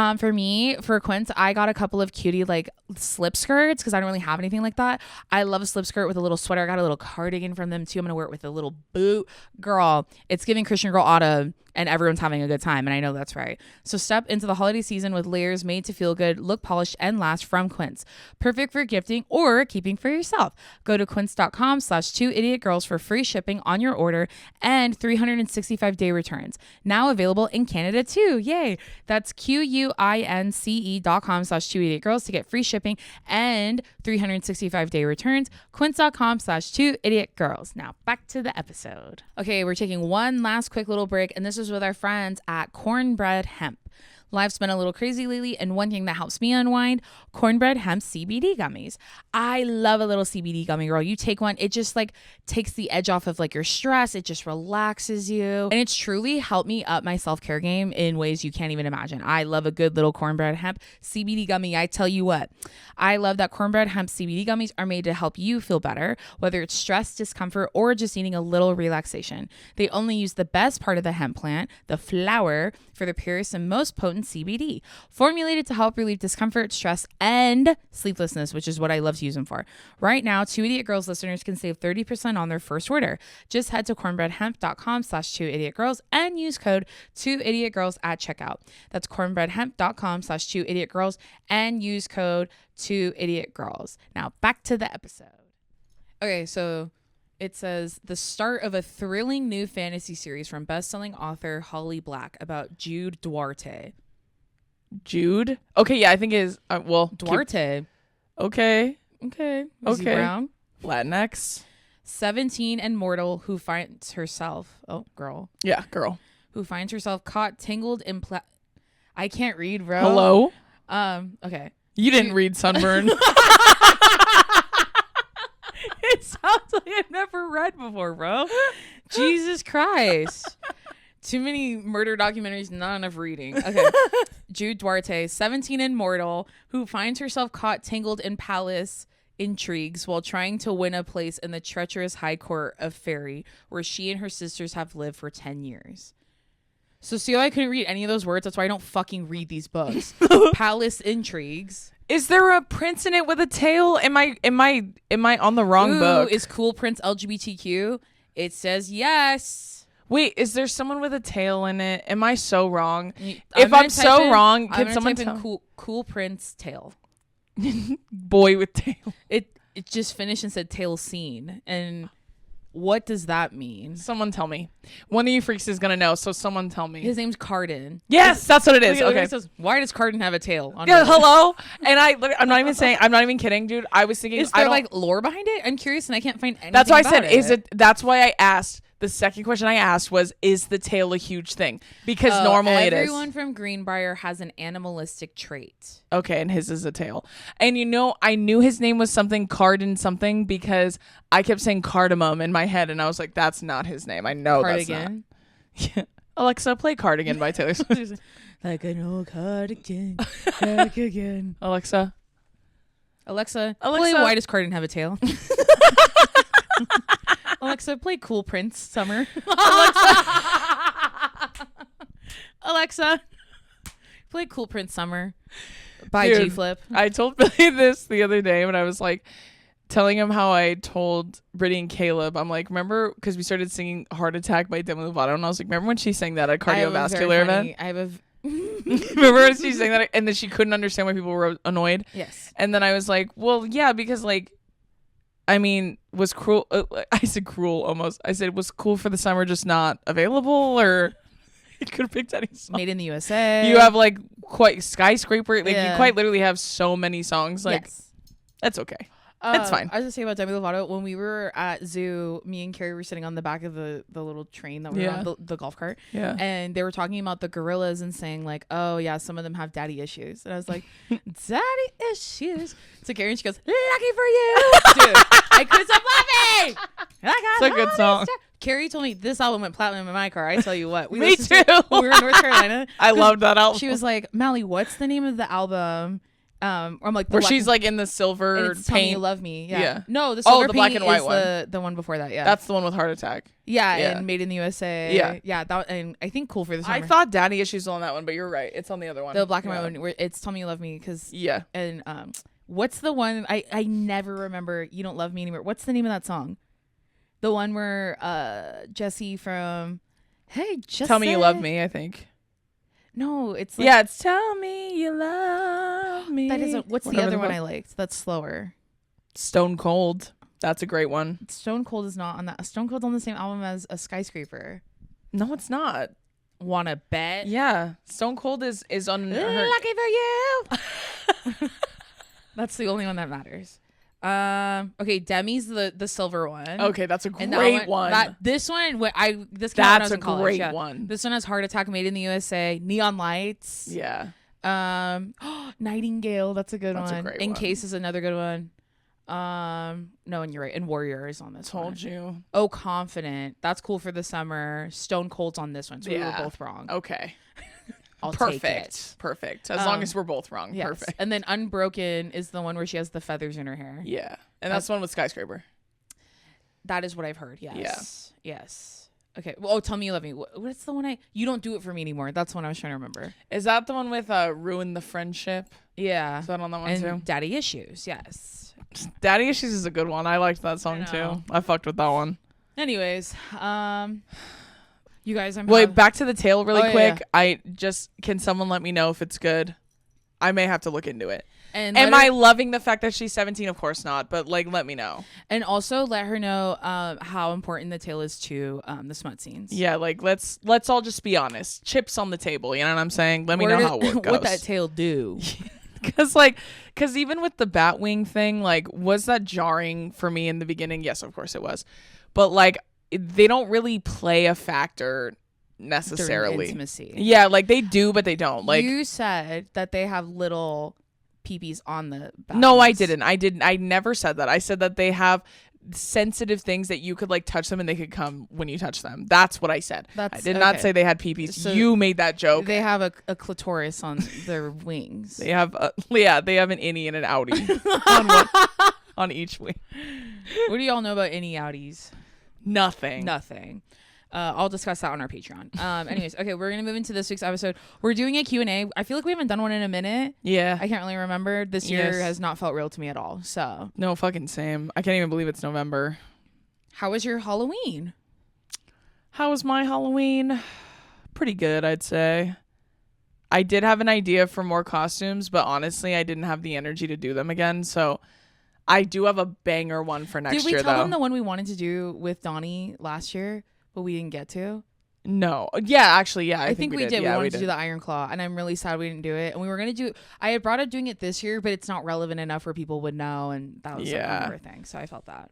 For Quince, I got a couple of cutie like slip skirts because I don't really have anything like that. I love a slip skirt with a little sweater. I got a little cardigan from them too. I'm going to wear it with a little boot. Girl, it's giving Christian Girl Autumn, and everyone's having a good time, and I know that's right. So step into the holiday season with layers made to feel good, look polished, and last from Quince. Perfect for gifting or keeping for yourself. Go to quince.com/2idiotgirls for free shipping on your order and 365-day returns. Now available in Canada too. Yay! That's QUINCE.com/2idiotgirls to get free shipping and 365-day returns. Quince.com/2idiotgirls. Now back to the episode. Okay, we're taking one last quick little break, and this is with our friends at Cornbread Hemp. Life's been a little crazy lately, and one thing that helps me unwind, Cornbread Hemp CBD gummies. I love a little CBD gummy, girl. You take one, it just like takes the edge off of like your stress. It just relaxes you, and it's truly helped me up my self-care game in ways you can't even imagine. I love a good little Cornbread Hemp CBD gummy. I tell you what, I love that Cornbread Hemp CBD gummies are made to help you feel better, whether it's stress, discomfort, or just needing a little relaxation. They only use the best part of the hemp plant, the flower, for the purest and most potent CBD, formulated to help relieve discomfort, stress, and sleeplessness, which is what I love to use them for. Right now, 2 Idiot Girls listeners can save 30% on their first order. Just head to cornbreadhemp.com/2idiotgirls and use code 2idiotgirls at checkout. That's cornbreadhemp.com/2idiotgirls and use code 2idiotgirls. Now back to the episode. Okay, so it says the start of a thrilling new fantasy series from best-selling author Holly Black about Jude Duarte. Jude? Okay, yeah, I think it is. Duarte. Okay. Is he brown? Latinx. 17 and mortal who finds herself. Oh, girl. Yeah, girl. Who finds herself caught tangled in. I can't read, bro. Hello? Okay. You didn't read Sunburn. It sounds like I've never read before, bro. Jesus Christ. Too many murder documentaries, not enough reading. Okay. Jude Duarte, 17 and mortal, who finds herself caught tangled in palace intrigues while trying to win a place in the treacherous high court of Fairy, where she and her sisters have lived for 10 years. So see how I couldn't read any of those words? That's why I don't fucking read these books. Palace intrigues. Is there a prince in it with a tail? Am I on the wrong book? Is Cool Prince LGBTQ? It says yes. Wait, is there someone with a tail in it? Am I so wrong? If I'm so wrong, can someone type in cool Prince tail? Boy with tail. It just finished and said tail seen. And what does that mean? Someone tell me. One of you freaks is gonna know, so someone tell me. His name's Carden. Yes, that's what it is. Look, okay. it says, why does Carden have a tail? Yeah, hello. And I'm not even kidding, dude. I was thinking, is there like lore behind it? I'm curious, and I can't find anything. That's why I said, it. That's why I asked. The second question I asked was, is the tail a huge thing? Because normally it is. Everyone from Greenbrier has an animalistic trait. Okay, and his is a tail. And I knew his name was something Carden something because I kept saying cardamom in my head, and I was like, that's not his name. I know Cardigan. That's not. Yeah. Alexa, play Cardigan by Taylor Swift. Like an old cardigan. Back again. Alexa, play Why Does Carden Have a Tail? Alexa, play Cool Prince Summer. Alexa, play Cool Prince Summer by G-Flip. I told Billy this the other day when I was like, telling him how I told Brittany and Caleb, I'm like, remember, because we started singing Heart Attack by Demi Lovato, and I was like, remember when she sang that at a cardiovascular event? Remember when she sang that, and then she couldn't understand why people were annoyed? Yes. And then I was like, well, yeah, because like, I mean, was cruel, I said cruel almost. I said, was Cool for the Summer just not available, or you could have picked any song? Made in the USA. You have like quite Skyscraper, like you quite literally have so many songs. Like, yes. That's okay. That's fine. I was gonna say about Demi Lovato, when we were at Zoo, me and Carrie were sitting on the back of the little train that we were on, the golf cart. Yeah. And they were talking about the gorillas and saying like, oh yeah, some of them have daddy issues. And I was like, daddy issues. So Carrie, and she goes, lucky for you. Dude, I couldn't stop laughing. It's a good song. Carrie told me this album went platinum in my car. I tell you what. Me too. We were in North Carolina. I loved that album. She was like, Mally, what's the name of the album? I'm like, where she's like in the silver paint. Tell Me You Love Me. Yeah. No, the silver the black and white one. The one before that. Yeah. That's the one with Heart Attack. Yeah, and Made in the USA. Yeah. Yeah. That, and I think Cool for the Summer. I thought Daddy Issues was on that one, but you're right. It's on the other one. The black and white one where it's Tell Me You Love Me. And what's the one I never remember? You Don't Love Me Anymore. What's the name of that song? The one where Jesse from Hey Jesse. Tell Me You Love Me, I think. No, it's like, it's Tell Me You Love Me. That isn't. What's the other one I liked? That's slower. Stone Cold. That's a great one. Stone Cold is not on that. Stone Cold's on the same album as a Skyscraper. No, it's not. Wanna bet? Yeah, Stone Cold is on. Lucky for you. That's the only one that matters. Okay, Demi's the silver one. Okay, that's a great one. This one, this came that's out a great one. This one has Heart Attack, Made in the USA, Neon Lights. Yeah. Nightingale, that's a good one. A great In one. Case is another good one. No, and you're right. And Warrior is on this one. Told you. Oh, Confident. That's Cool for the Summer. Stone Cold's on this one. So we were both wrong. Okay. I'll take it. Perfect. As long as we're both wrong. Yes. Perfect. And then Unbroken is the one where she has the feathers in her hair. Yeah. And that's the one with Skyscraper. That is what I've heard. Yes. Yeah. Yes. Okay. Well, Tell Me You Love Me. What's the one You Don't Do It For Me Anymore. That's the one I was trying to remember. Is that the one with Ruin the Friendship? Yeah. Is that on that one and too? Daddy Issues. Yes. Daddy Issues is a good one. I liked that song too. I fucked with that one. Anyways, you guys, Wait, back to the tail really quick. Yeah. Can someone let me know if it's good? I may have to look into it. And am I loving the fact that she's 17? Of course not, but like, let me know. And also let her know how important the tail is to the smut scenes. Yeah, like let's all just be honest. Chips on the table, you know what I'm saying? Let me know how it goes. What that tail do? Because even with the Batwing thing, like, was that jarring for me in the beginning? Yes, of course it was. But like, they don't really play a factor necessarily. During intimacy. Yeah, like they do, but they don't. Like, you said that they have little peepees on the Batwings. No, I didn't. I never said that. I said that they have sensitive things that you could like touch them and they could come when you touch them. That's what I said. I did not say they had peepees. So you made that joke. They have a clitoris on their wings. They have they have an innie and an outie on each wing. What do y'all know about innie outies? Nothing. I'll discuss that on our Patreon. Anyways, okay, we're gonna move into this week's episode. We're doing a Q&A. I feel like we haven't done one in a minute. Yeah, I can't really remember. This year has not felt real to me at all. So no, fucking same. I can't even believe it's November. How was your Halloween? How was my Halloween? Pretty good, I'd say. I did have an idea for more costumes, but honestly, I didn't have the energy to do them again. So I do have a banger one for next year, though. Did we tell them the one we wanted to do with Donnie last year, but we didn't get to? No. Yeah, actually, yeah. I think we did. Yeah, we wanted to do the Iron Claw, and I'm really sad we didn't do it. And we were going to do I had brought up doing it this year, but it's not relevant enough where people would know, and that was another thing. So I felt that.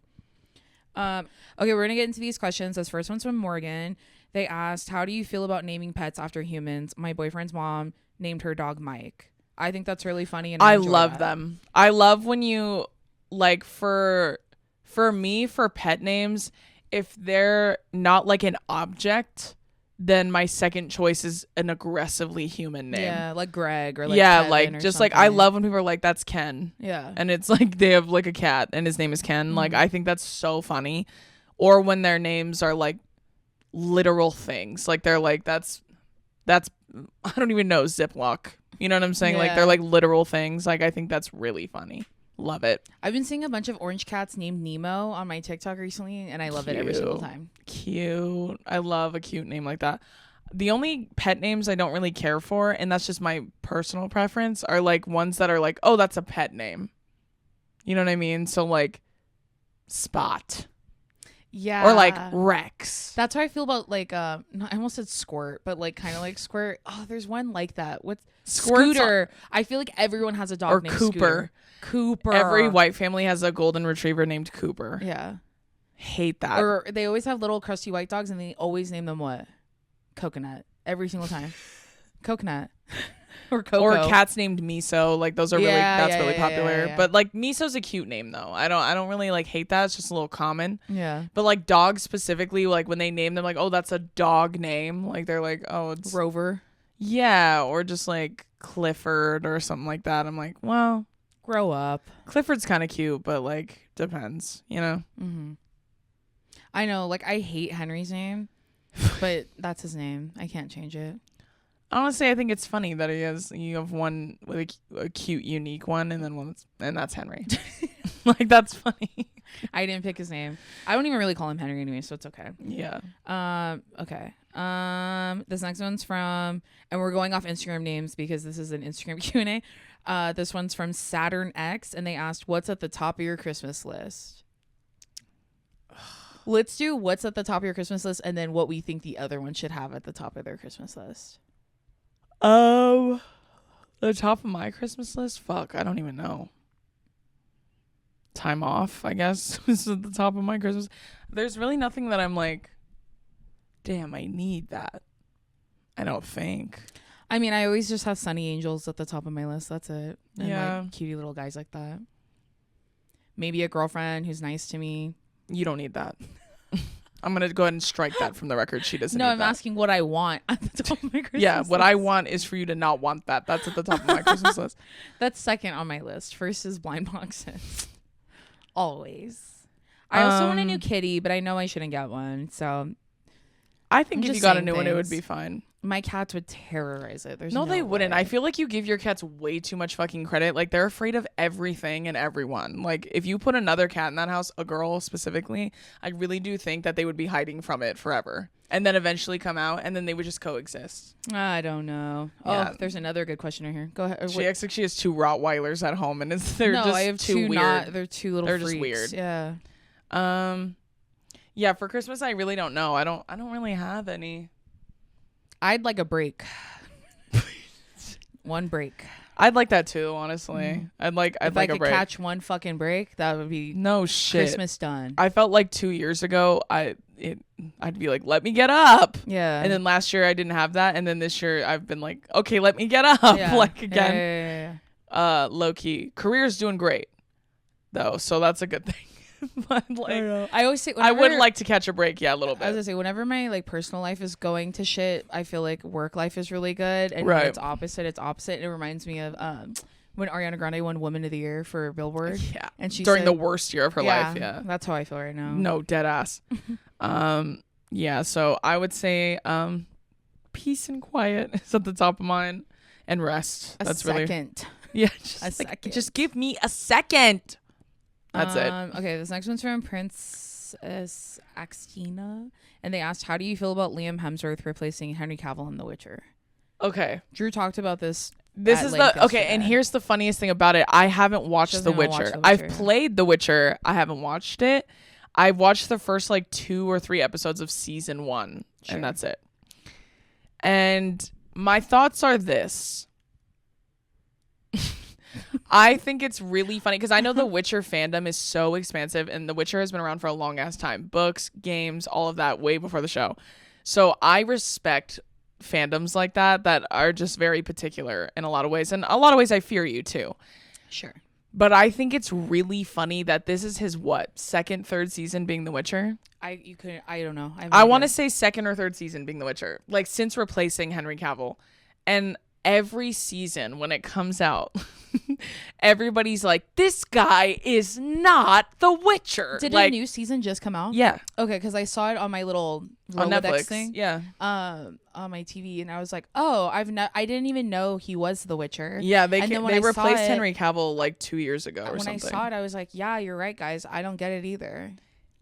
Okay, we're going to get into these questions. This first one's from Morgan. They asked, how do you feel about naming pets after humans? My boyfriend's mom named her dog Mike. I think that's really funny, and I love them. I love when you, like, for me, for pet names, if they're not like an object, then my second choice is an aggressively human name. Yeah, like Greg or like Kevin like just something. like I love when people are like, that's Ken. Yeah. And it's like they have like a cat and his name is Ken. Mm-hmm. Like I think that's so funny. Or when their names are like literal things. Like they're like that's I don't even know, Ziploc. You know what I'm saying? Yeah. Like they're like literal things. Like I think that's really funny. Love it. I've been seeing a bunch of orange cats named Nemo on my TikTok recently, and I love it every single time. Cute. I love a cute name like that. The only pet names I don't really care for, and that's just my personal preference, are like ones that are like, oh, that's a pet name. You know what I mean? So like Spot. Yeah. Or like Rex. That's how I feel about like I almost said Squirt, but like kind of like Squirt. Oh, there's one like that. What's Scooter? I feel like everyone has a dog named Cooper. Scooter. Cooper. Every white family has a golden retriever named Cooper. Yeah. Hate that. Or they always have little crusty white dogs, and they always name them what? Coconut. Every single time. Coconut. Or Coco. Or cats named Miso. Like those are really popular. Yeah. But like Miso's a cute name though. I don't really like hate that. It's just a little common. Yeah. But like dogs specifically, like when they name them like, oh, that's a dog name. Like they're like, oh, it's Rover. Yeah, or just like Clifford or something like that. I'm like, well, grow up. Clifford's kind of cute, but like depends, you know? Mm-hmm. I know, like I hate Henry's name, but that's his name. I can't change it. Honestly, I think it's funny that you have one with a cute, unique one, and then and that's Henry. Like that's funny. I didn't pick his name. I don't even really call him Henry anyway, so it's okay. Yeah. Okay. This next one's from, and we're going off Instagram names because this is an Instagram Q&A. This one's from Saturn X, and they asked, "What's at the top of your Christmas list?" Let's do what's at the top of your Christmas list, and then what we think the other one should have at the top of their Christmas list. The top of my Christmas list? Fuck, I don't even know. Time off, I guess, is at the top of my Christmas. There's really nothing that I'm like, damn, I need that. I don't think. I mean, I always just have Sunny Angels at the top of my list. That's it. And yeah. like cutie little guys like that. Maybe a girlfriend who's nice to me. You don't need that. I'm going to go ahead and strike that from the record. She doesn't need I'm that. asking what I want at the top of my Christmas Yeah, list. what I want is for you to not want that. That's at the top of my Christmas list. That's second on my list. First is blind boxes. Always. I also want a new kitty, but I know I shouldn't get one. So I think if you got a new one, it would be fine. My cats would terrorize it. No, they wouldn't. way. I feel like you give your cats way too much fucking credit. Like they're afraid of everything and everyone. Like if you put another cat in that house, a girl specifically, I really do think that they would be hiding from it forever. And then eventually come out and then they would just coexist. I don't know. Yeah. Oh, there's another good question right here. Go ahead. She acts like she has 2 Rottweilers at home and they're just I have too weird. They're 2 little They're freaks. just weird. Yeah. Yeah, for Christmas I really don't know. I don't really have any. I'd like a break. One break. I'd like that too, honestly. I'd like if I a could break. catch one fucking break, that would be no shit. Christmas done. I felt like 2 years ago I'd be like, let me get up. Yeah. And then last year I didn't have that, and then this year I've been like, okay, let me get up. Yeah. Like again. Yeah. Low key. Career's doing great though, so that's a good thing. But like I always say I would like to catch a break, yeah, a little bit. I was gonna say, whenever my like personal life is going to shit, I feel like work life is really good, and Right. when it's opposite. It reminds me of when Ariana Grande won Woman of the Year for Billboard. Yeah. And she during said, the worst year of her life, yeah. That's how I feel right now. No, dead ass. Yeah, so I would say peace and quiet is at the top of mine, and rest. A That's second. really yeah, Just give me a second. That's it. Okay, this next one's from Princess Axtina, and they asked, "How do you feel about Liam Hemsworth replacing Henry Cavill in The Witcher?" Okay, Drew talked about this. This is the okay, and here's the funniest thing about it. I haven't watched The Witcher. I've played The Witcher. I haven't watched it. I watched the first like 2 or 3 episodes of season 1, and that's it. And my thoughts are this. I think it's really funny because I know the Witcher fandom is so expansive, and The Witcher has been around for a long ass time. Books, games, all of that way before the show. So I respect fandoms like that are just very particular in a lot of ways. And a lot of ways I fear you too. Sure. But I think it's really funny that this is his second, third season being The Witcher? I don't know. I want to say second or third season being The Witcher. Like since replacing Henry Cavill. And every season when it comes out, everybody's like, this guy is not the Witcher. Did like, a new season just come out? Yeah. Okay, because I saw it on my little On Rolodex Netflix. thing. Yeah. On my TV, and I was like, oh, I didn't even know he was the Witcher. Yeah, they I replaced saw it- Henry Cavill like 2 years ago or when something. I saw it, I was like, yeah, you're right, guys. I don't get it either.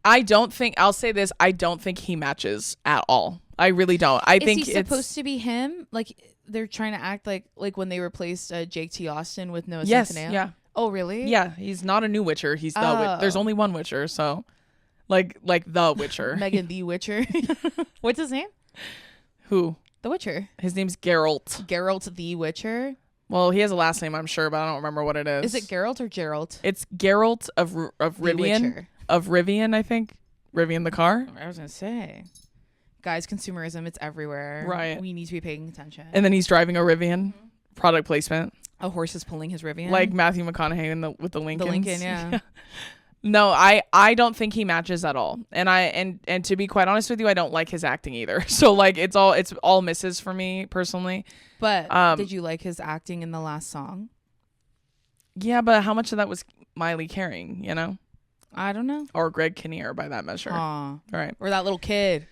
I'll say this, I don't think he matches at all. I really don't. I think Is he supposed to be him? Like they're trying to act like when they replaced Jake T. Austin with Noah Centineo? Yeah. Oh, really? Yeah, he's not a new Witcher. He's the Witcher. There's only one Witcher, so like the Witcher. Megan the Witcher. What's his name? Who? The Witcher. His name's Geralt. Geralt the Witcher. Well, he has a last name, I'm sure, but I don't remember what it is. Is it Geralt or Geralt? It's Geralt of Rivian. Witcher. Of Rivian, I think. Rivian the car. I was gonna say, guys, consumerism, it's everywhere. Right. We need to be paying attention. And then he's driving a Rivian. Product placement. A horse is pulling his Rivian. Like Matthew McConaughey with the Lincolns. The Lincoln, yeah. No, I don't think he matches at all. And to be quite honest with you, I don't like his acting either. So like it's all misses for me personally. But did you like his acting in the last song? Yeah, but how much of that was Miley carrying, you know? I don't know. Or Greg Kinnear by that measure. Aw. Right. Or that little kid.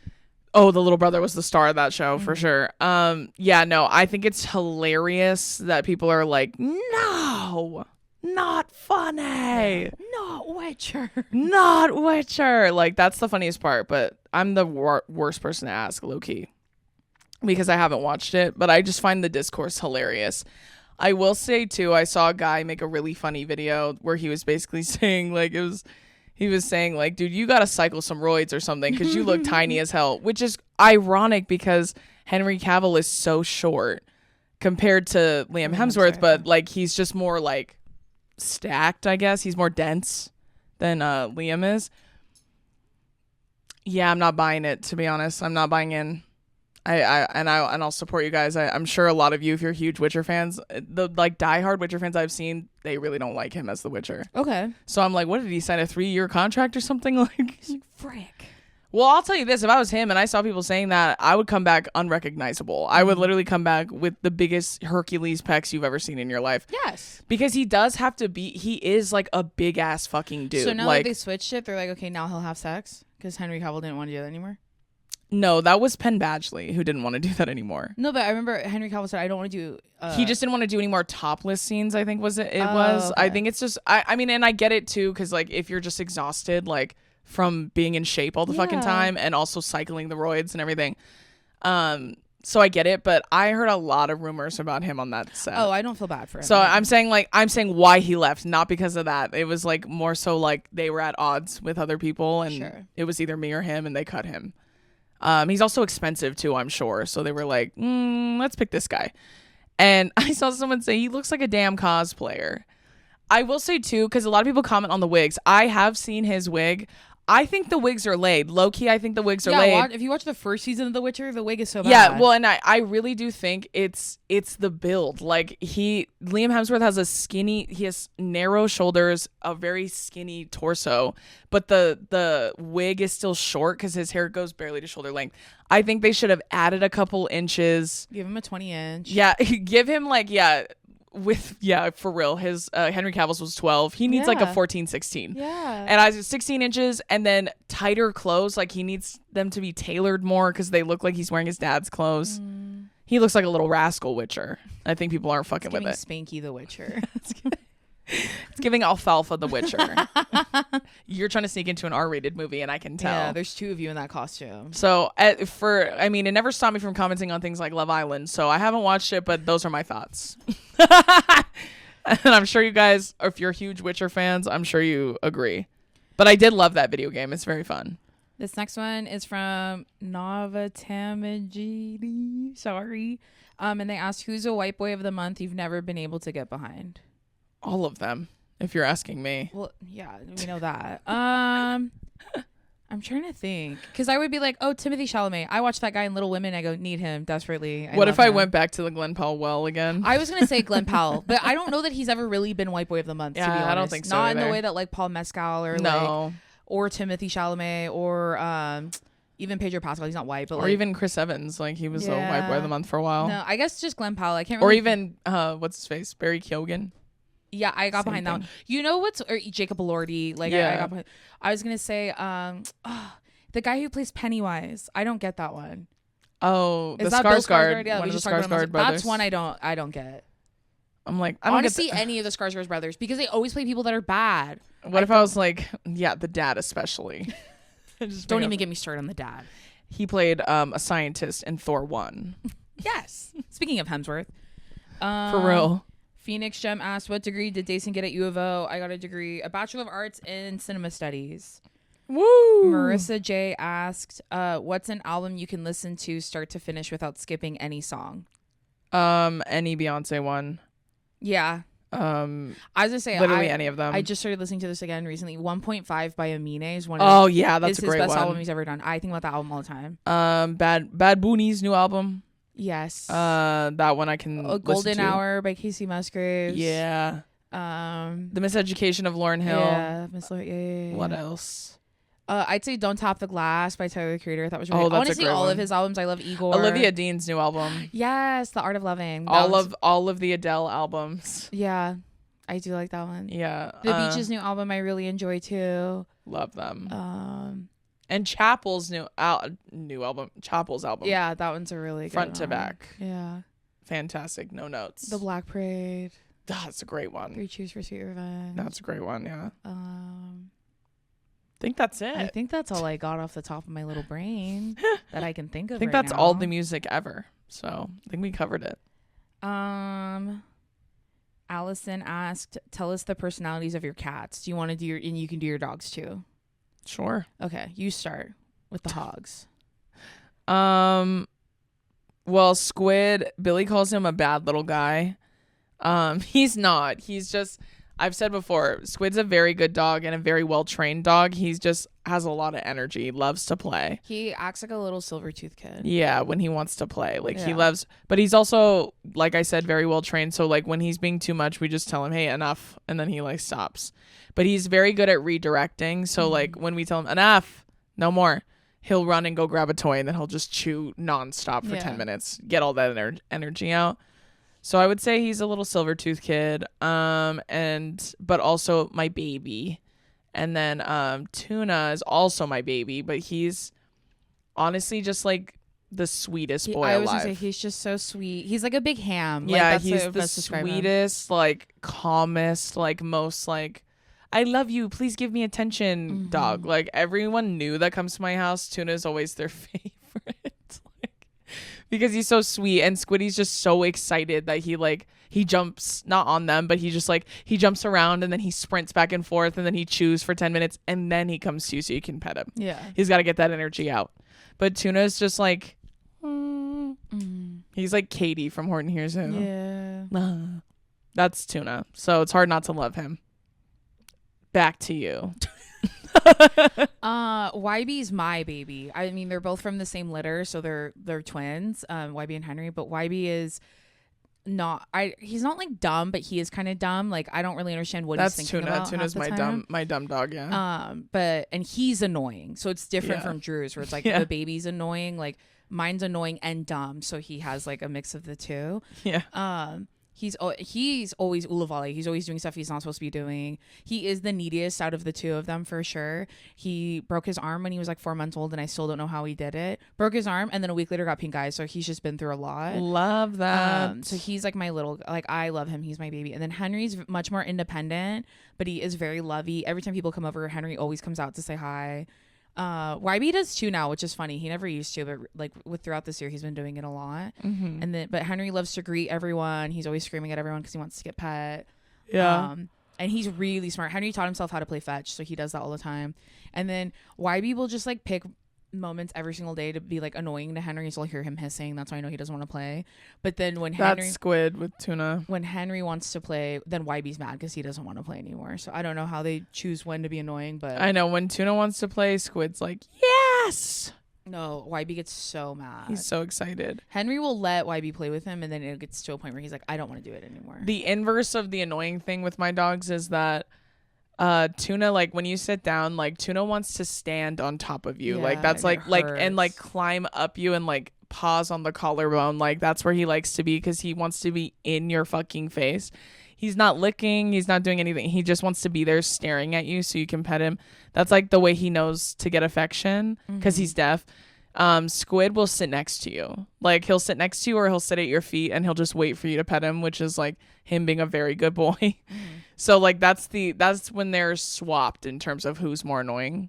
Oh, the little brother was the star of that show for sure. Yeah, no, I think it's hilarious that people are like, no, not funny. Not Witcher. Not Witcher. Like, that's the funniest part, but I'm the worst person to ask, low-key, because I haven't watched it, but I just find the discourse hilarious. I will say, too, I saw a guy make a really funny video where he was basically saying, like, he was saying, like, dude, you gotta cycle some roids or something because you look tiny as hell, which is ironic because Henry Cavill is so short compared to Liam Hemsworth, but, like, he's just more, like, stacked, I guess. He's more dense than Liam is. Yeah, I'm not buying it, to be honest. I'm not buying in. I'll support you guys. I'm sure a lot of you, if you're huge Witcher fans, the like diehard Witcher fans I've seen, they really don't like him as the Witcher. Okay. So I'm like, what did he sign a 3-year contract or something? Like, frick. Well, I'll tell you this: if I was him and I saw people saying that, I would come back unrecognizable. I would literally come back with the biggest Hercules pecs you've ever seen in your life. Yes. Because he does have to be. He is like a big ass fucking dude. So now like, that they switched it, they're like, okay, now he'll have sex because Henry Cavill didn't want to do that anymore. No, that was Penn Badgley who didn't want to do that anymore. No, but I remember Henry Cavill said, I don't want to do... he just didn't want to do any more topless scenes, I think was it. It was. Okay. I think it's just... I mean, and I get it too, because like if you're just exhausted, like from being in shape all the fucking time and also cycling the roids and everything. So I get it, but I heard a lot of rumors about him on that set. Oh, I don't feel bad for him. So I'm saying why he left, not because of that. It was like more so like they were at odds with other people and it was either me or him and they cut him. He's also expensive too, I'm sure. So they were like, let's pick this guy. And I saw someone say he looks like a damn cosplayer. I will say too, because a lot of people comment on the wigs. I have seen his wig. I think the wigs are laid. Low key, I think the wigs are laid. If you watch the first season of The Witcher, the wig is so bad. Yeah, well, and I really do think it's the build. Like Liam Hemsworth he has narrow shoulders, a very skinny torso, but the wig is still short because his hair goes barely to shoulder length. I think they should have added a couple inches. Give him a 20-inch. Yeah, give him for real. His Henry Cavill's was 12. He needs like a 14, 16. Yeah. And I was 16 inches and then tighter clothes. Like he needs them to be tailored more because they look like he's wearing his dad's clothes. He looks like a little rascal Witcher. I think people aren't fucking with it. Spanky the Witcher. It's giving Alfalfa the Witcher. You're trying to sneak into an R-rated movie, and I can tell. Yeah, there's two of you in that costume. So, it never stopped me from commenting on things like Love Island. So I haven't watched it, but those are my thoughts. And I'm sure you guys, if you're huge Witcher fans, I'm sure you agree. But I did love that video game. It's very fun. This next one is from Nava Tamajidi. Sorry. And they asked, who's a white boy of the month you've never been able to get behind? All of them, if you're asking me. Well, yeah, we know that. I'm trying to think. Because I would be like, oh, Timothée Chalamet. I watched that guy in Little Women. I go, need him desperately. What if I went back to the Glenn Powell well again? I was going to say Glenn Powell. But I don't know that he's ever really been white boy of the month, to be honest. I don't think so Not either. in the way that like Paul Mescal or Timothée Chalamet or even Pedro Pascal, he's not white, but or like, even Chris Evans, like he was a white boy of the month for a while. No, I guess just Glenn Powell. I can't. Or Really even what's his face, Barry Keoghan. Yeah, I got Same behind that thing. one. You know what's or Jacob Elordi? Like I got behind. I was gonna say, the guy who plays Pennywise. I don't get that one. Oh, Is the that Bill Skarsgård. Yeah, One we of the just talked about him. Skarsgård brothers. That's one I don't get. I'm like, I want to see any of the Skarsgård brothers because they always play people that are bad. What if I was like, yeah, the dad especially. Don't even get me started on the dad. He played a scientist in Thor 1. Yes. Speaking of Hemsworth. For real. Phoenix Gem asked, what degree did Deison get at U of O? I got a degree, a Bachelor of Arts in Cinema Studies. Woo! Marissa J asked, what's an album you can listen to start to finish without skipping any song? Any Beyonce one. Yeah. I was gonna say literally any of them. I just started listening to this again recently. 1.5 by Amine is one. Oh yeah, that's a his great best one. album he's ever done. I think about that album all the time. Bad Bunny's new album. Yes. That one I can. Golden listen to. Hour by Casey Musgraves. Yeah. The Miseducation of Lauryn Hill. Yeah, Miss Lauryn. Yeah. What else? I'd say Don't Top the Glass by Tyler the Creator. That was really. That's Honestly, a great all one. of his albums. I love Igor. Olivia Dean's new album. Yes, The Art of Loving. All of the Adele albums. Yeah, I do like that one. Yeah. The Beaches new album I really enjoy too. Love them. And Chapel's new album. Chapel's album. Yeah, that one's a really good Front to one. back. Yeah. Fantastic. No notes. The Black Parade. That's a great one. 3 Cheers for Sweet Revenge. That's a great one. Yeah. I Um, think that's it. I think that's all I got off the top of my little brain that I can think of. I think right that's now. all the music ever. So I think we covered it. Allison asked, "Tell us the personalities of your cats. Do you want to do your? And you can do your dogs too. Sure. Okay, you start with the hogs. Well, Squid, Billy calls him a bad little guy. He's not. He's just, I've said before, Squid's a very good dog and a very well-trained dog. He's just has a lot of energy, loves to play. He acts like a little silver-toothed kid. Yeah, when he wants to play. Like he Yeah. loves, but he's also, like I said, very well-trained. So like when he's being too much, we just tell him, hey, enough. And then he like stops. But he's very good at redirecting. So like when we tell him enough, no more, he'll run and go grab a toy and then he'll just chew nonstop for 10 minutes, get all that energy out. So I would say he's a little silver-toothed kid, but also my baby. And then Tuna is also my baby, but he's honestly just like the sweetest boy I was alive. gonna say he's just so sweet. He's like a big ham. Like, Yeah, that's he's how the best describe him. sweetest, like calmest, like most like, I love you, please give me attention dog. Like everyone knew that comes to my house, Tuna is always their favorite. Because he's so sweet, and Squiddy's just so excited that he jumps not on them, but he jumps around and then he sprints back and forth and then he chews for 10 minutes and then he comes to you so you can pet him. Yeah. He's got to get that energy out. But Tuna's just like, he's like Katie from Horton Hears Who. Yeah. That's Tuna. So it's hard not to love him. Back to you. YB's my baby. I mean, they're both from the same litter, so they're twins, YB and Henry, but YB is he's not like dumb, but he is kind of dumb. Like I don't really understand what he's thinking about. Tuna's half the my dumb dog, yeah. And he's annoying. So it's different from Drew's where it's like the baby's annoying, like mine's annoying and dumb, so he has like a mix of the two. Yeah. He's always Ulavali. He's always doing stuff he's not supposed to be doing. He is the neediest out of the two of them for sure. He broke his arm when he was like 4 months old, and I still don't know how he did it. Broke his arm, and then a week later got pink eye. So he's just been through a lot. Love that. So he's like my little, like I love him. He's my baby. And then Henry's much more independent, but he is very lovey. Every time people come over, Henry always comes out to say hi. YB does too now, which is funny. He never used to, but like throughout this year, he's been doing it a lot. But Henry loves to greet everyone. He's always screaming at everyone because he wants to get pet. Yeah. And he's really smart. Henry taught himself how to play fetch, so he does that all the time. And then YB will just like pick moments every single day to be like annoying to Henry, so I'll hear him hissing. That's why I know he doesn't want to play. But then when That's Squid with Tuna. when Henry wants to play, then YB's mad because he doesn't want to play anymore. So I don't know how they choose when to be annoying, but I know when Tuna wants to play, Squid's like, yes. no, YB gets so mad. He's so excited. Henry will let YB play with him, and then it gets to a point where he's like, I don't want to do it anymore. The inverse of the annoying thing with my dogs is that Tuna, like when you sit down, like Tuna wants to stand on top of you. Yeah, like that's and like it and like hurts. climb up you and like paws on the collarbone. Like that's where he likes to be because he wants to be in your fucking face. He's not licking, he's not doing anything. He just wants to be there staring at you so you can pet him. That's like the way he knows to get affection because he's deaf. Squid will sit next to you. Like he'll sit next to you or he'll sit at your feet and he'll just wait for you to pet him, which is like him being a very good boy. So like that's when they're swapped in terms of who's more annoying.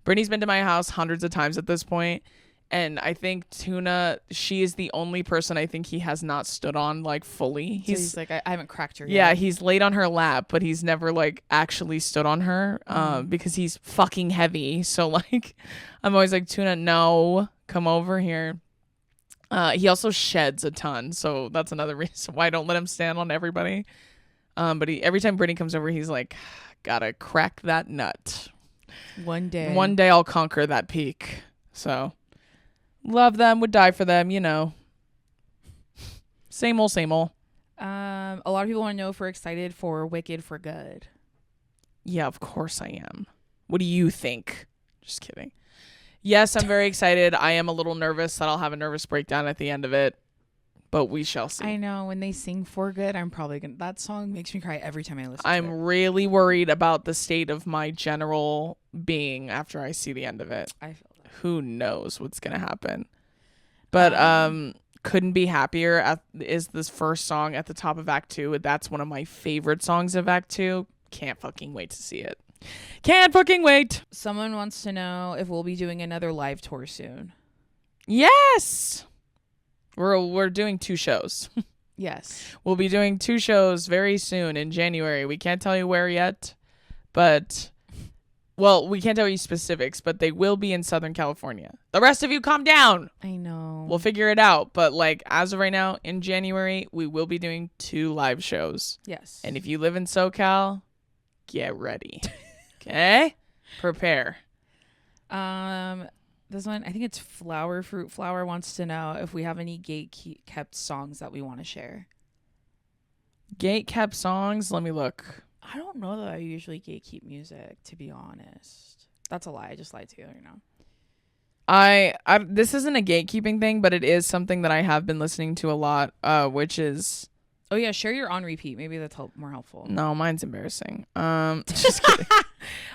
Brittany's been to my house hundreds of times at this point, and I think Tuna, she is the only person I think he has not stood on like fully. He's like, I haven't cracked her yet. Yeah, he's laid on her lap, but he's never like actually stood on her because he's fucking heavy. So like I'm always like, Tuna, no, come over here. He also sheds a ton, so that's another reason why I don't let him stand on everybody. But every time Brittany comes over, he's like, gotta crack that nut. One day I'll conquer that peak. So love them, would die for them, you know. Same old, same old. A lot of people want to know if we're excited for Wicked for Good. Yeah, of course I am. What do you think? Just kidding. Yes, I'm very excited. I am a little nervous that I'll have a nervous breakdown at the end of it, but we shall see. I know when they sing For Good, I'm probably gonna. That song makes me cry every time I listen to it. I'm really worried about the state of my general being after I see the end of it. I feel that. Who knows what's gonna happen? But couldn't be happier. Is this first song at the top of Act 2? That's one of my favorite songs of Act 2. Can't fucking wait to see it. Can't fucking wait. Someone wants to know if we'll be doing another live tour soon. Yes. We're doing 2 shows. Yes. We'll be doing 2 shows very soon in January. We can't tell you where yet, but we can't tell you specifics, but they will be in Southern California. The rest of you calm down. I know. We'll figure it out. But like as of right now, in January, we will be doing 2 live shows. Yes. And if you live in SoCal, get ready. Okay? Prepare. This one, I think it's Fruit Flower wants to know if we have any gate-kept songs that we want to share. Gate-kept songs? Let me look. I don't know that I usually gatekeep music, to be honest. That's a lie. I just lied to you, I this isn't a gatekeeping thing, but it is something that I have been listening to a lot, which is... Oh, yeah, share your on repeat. Maybe that's more helpful. No, mine's embarrassing. Just kidding.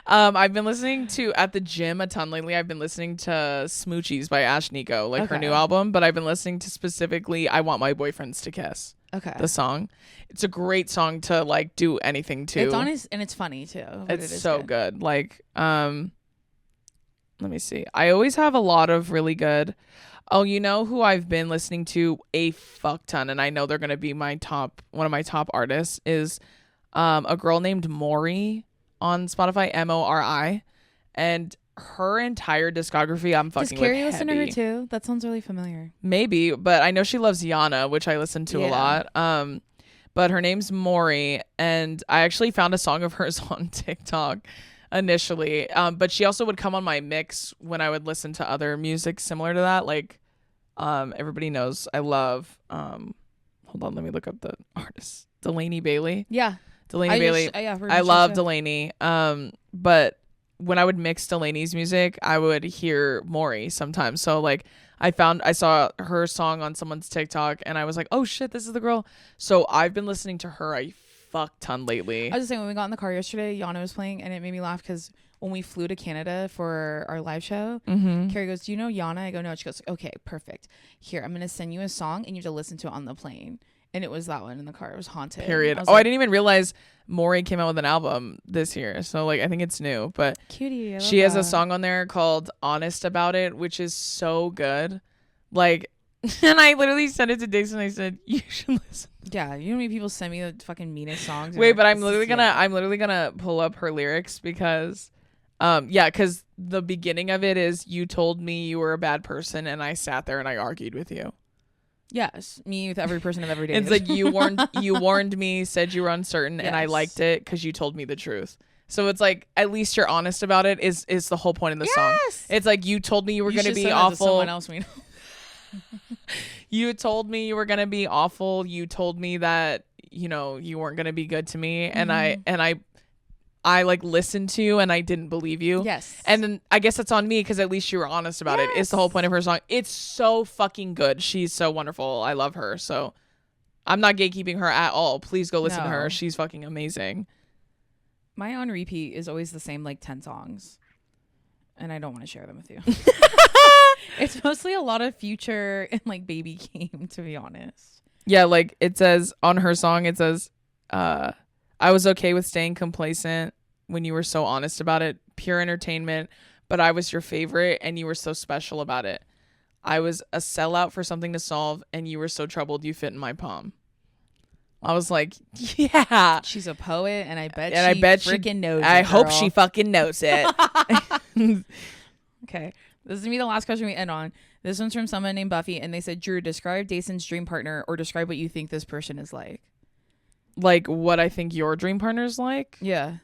I've been listening to, at the gym a ton lately, I've been listening to Smoochies by Ash Nico, like her new album, but I've been listening to specifically I Want My Boyfriends to Kiss. Okay. The song. It's a great song to like do anything to. It's honest and it's funny too. It's so good. Like, let me see. I always have a lot of really good. Oh, you know who I've been listening to a fuck ton, and I know they're gonna be one of my top artists is a girl named Maury on Spotify, Mori, and her entire discography I'm fucking with. Does Carrie listen to her too? That sounds really familiar. Maybe, but I know she loves Yana, which I listen to a lot. But her name's Maury, and I actually found a song of hers on TikTok initially. But she also would come on my mix when I would listen to other music similar to that. Like, everybody knows I love, hold on, let me look up the artist. Delaney Bailey. Yeah. Delaney Bailey. I love Delaney. But when I would mix Delaney's music, I would hear Maury sometimes. So like I saw her song on someone's TikTok and I was like, oh shit, this is the girl. So I've been listening to her a fuck ton lately. I was just saying, when we got in the car yesterday, Yana was playing and it made me laugh because when we flew to Canada for our live show, Carrie goes, do you know Yana? I go, no. She goes, okay, perfect. Here, I'm going to send you a song and you have to listen to it on the plane. And it was that one in the car. It was Haunted. Period. I didn't even realize Maury came out with an album this year. So like I think it's new. But Cutie, she has a song on there called Honest About It, which is so good. Like, and I literally sent it to Deison. I said, you should listen. Yeah, you know how many people send me the fucking meanest songs? Wait, but I'm literally gonna pull up her lyrics because because the beginning of it is, you told me you were a bad person and I sat there and I argued with you. Yes, me with every person I've ever dated. It's like you warned me, said you were uncertain, and I liked it because you told me the truth. So it's like, at least you're honest about it is the whole point of the song. It's like, you told me you were going to be awful. Someone else we know. You told me you were going to be awful. You told me that, you weren't going to be good to me. And I I like listened to and I didn't believe you. Yes. And then I guess that's on me because at least you were honest about it. It's the whole point of her song. It's so fucking good. She's so wonderful. I love her. So I'm not gatekeeping her at all. Please go listen to her. She's fucking amazing. My on repeat is always the same like 10 songs. And I don't want to share them with you. It's mostly a lot of Future and like Baby Game, to be honest. Yeah, like it says on her song, it says, I was okay with staying complacent when you were so honest about it. Pure entertainment, but I was your favorite and you were so special about it. I was a sellout for something to solve and you were so troubled you fit in my palm. I was like, yeah. She's a poet and I bet she freaking knows it. I hope she fucking knows it. Okay. This is going to be the last question we end on. This one's from someone named Buffy, and they said, Drew, describe Daison's dream partner or describe what you think this person is like. Like what I think your dream partner's like? Yeah.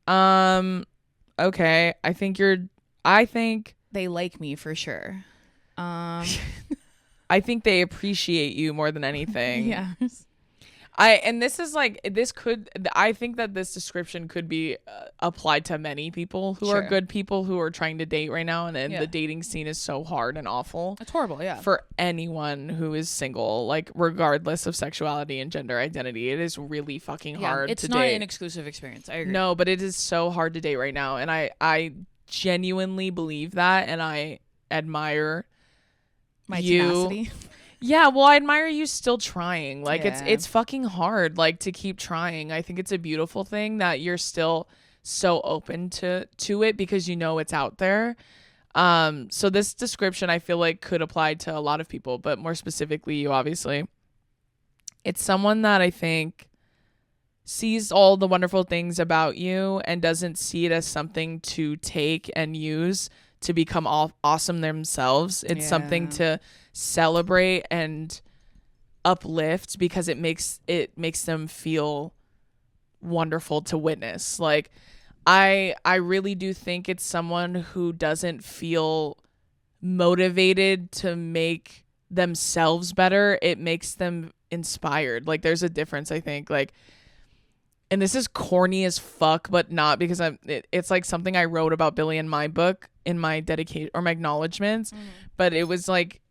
Okay. I think they like me for sure. I think they appreciate you more than anything. Yeah. And this is like, I think that this description could be applied to many people who are good people who are trying to date right now. And the dating scene is so hard and awful. It's horrible. Yeah. For anyone who is single, like regardless of sexuality and gender identity, it is really fucking hard to date. It's not an exclusive experience. I agree. No, but it is so hard to date right now. And I genuinely believe that. And I admire my tenacity. Yeah, well, I admire you still trying. Like it's fucking hard, like to keep trying. I think it's a beautiful thing that you're still so open to it because you know it's out there. So this description I feel like could apply to a lot of people, but more specifically you, obviously. It's someone that I think sees all the wonderful things about you and doesn't see it as something to take and use to become awesome themselves. It's something to celebrate and uplift because it makes them feel wonderful to witness. Like I really do think it's someone who doesn't feel motivated to make themselves better. It makes them inspired. Like there's a difference, I think. Like, and this is corny as fuck, but not because it's like something I wrote about Billy in my book in my dedication or my acknowledgements, but it was like,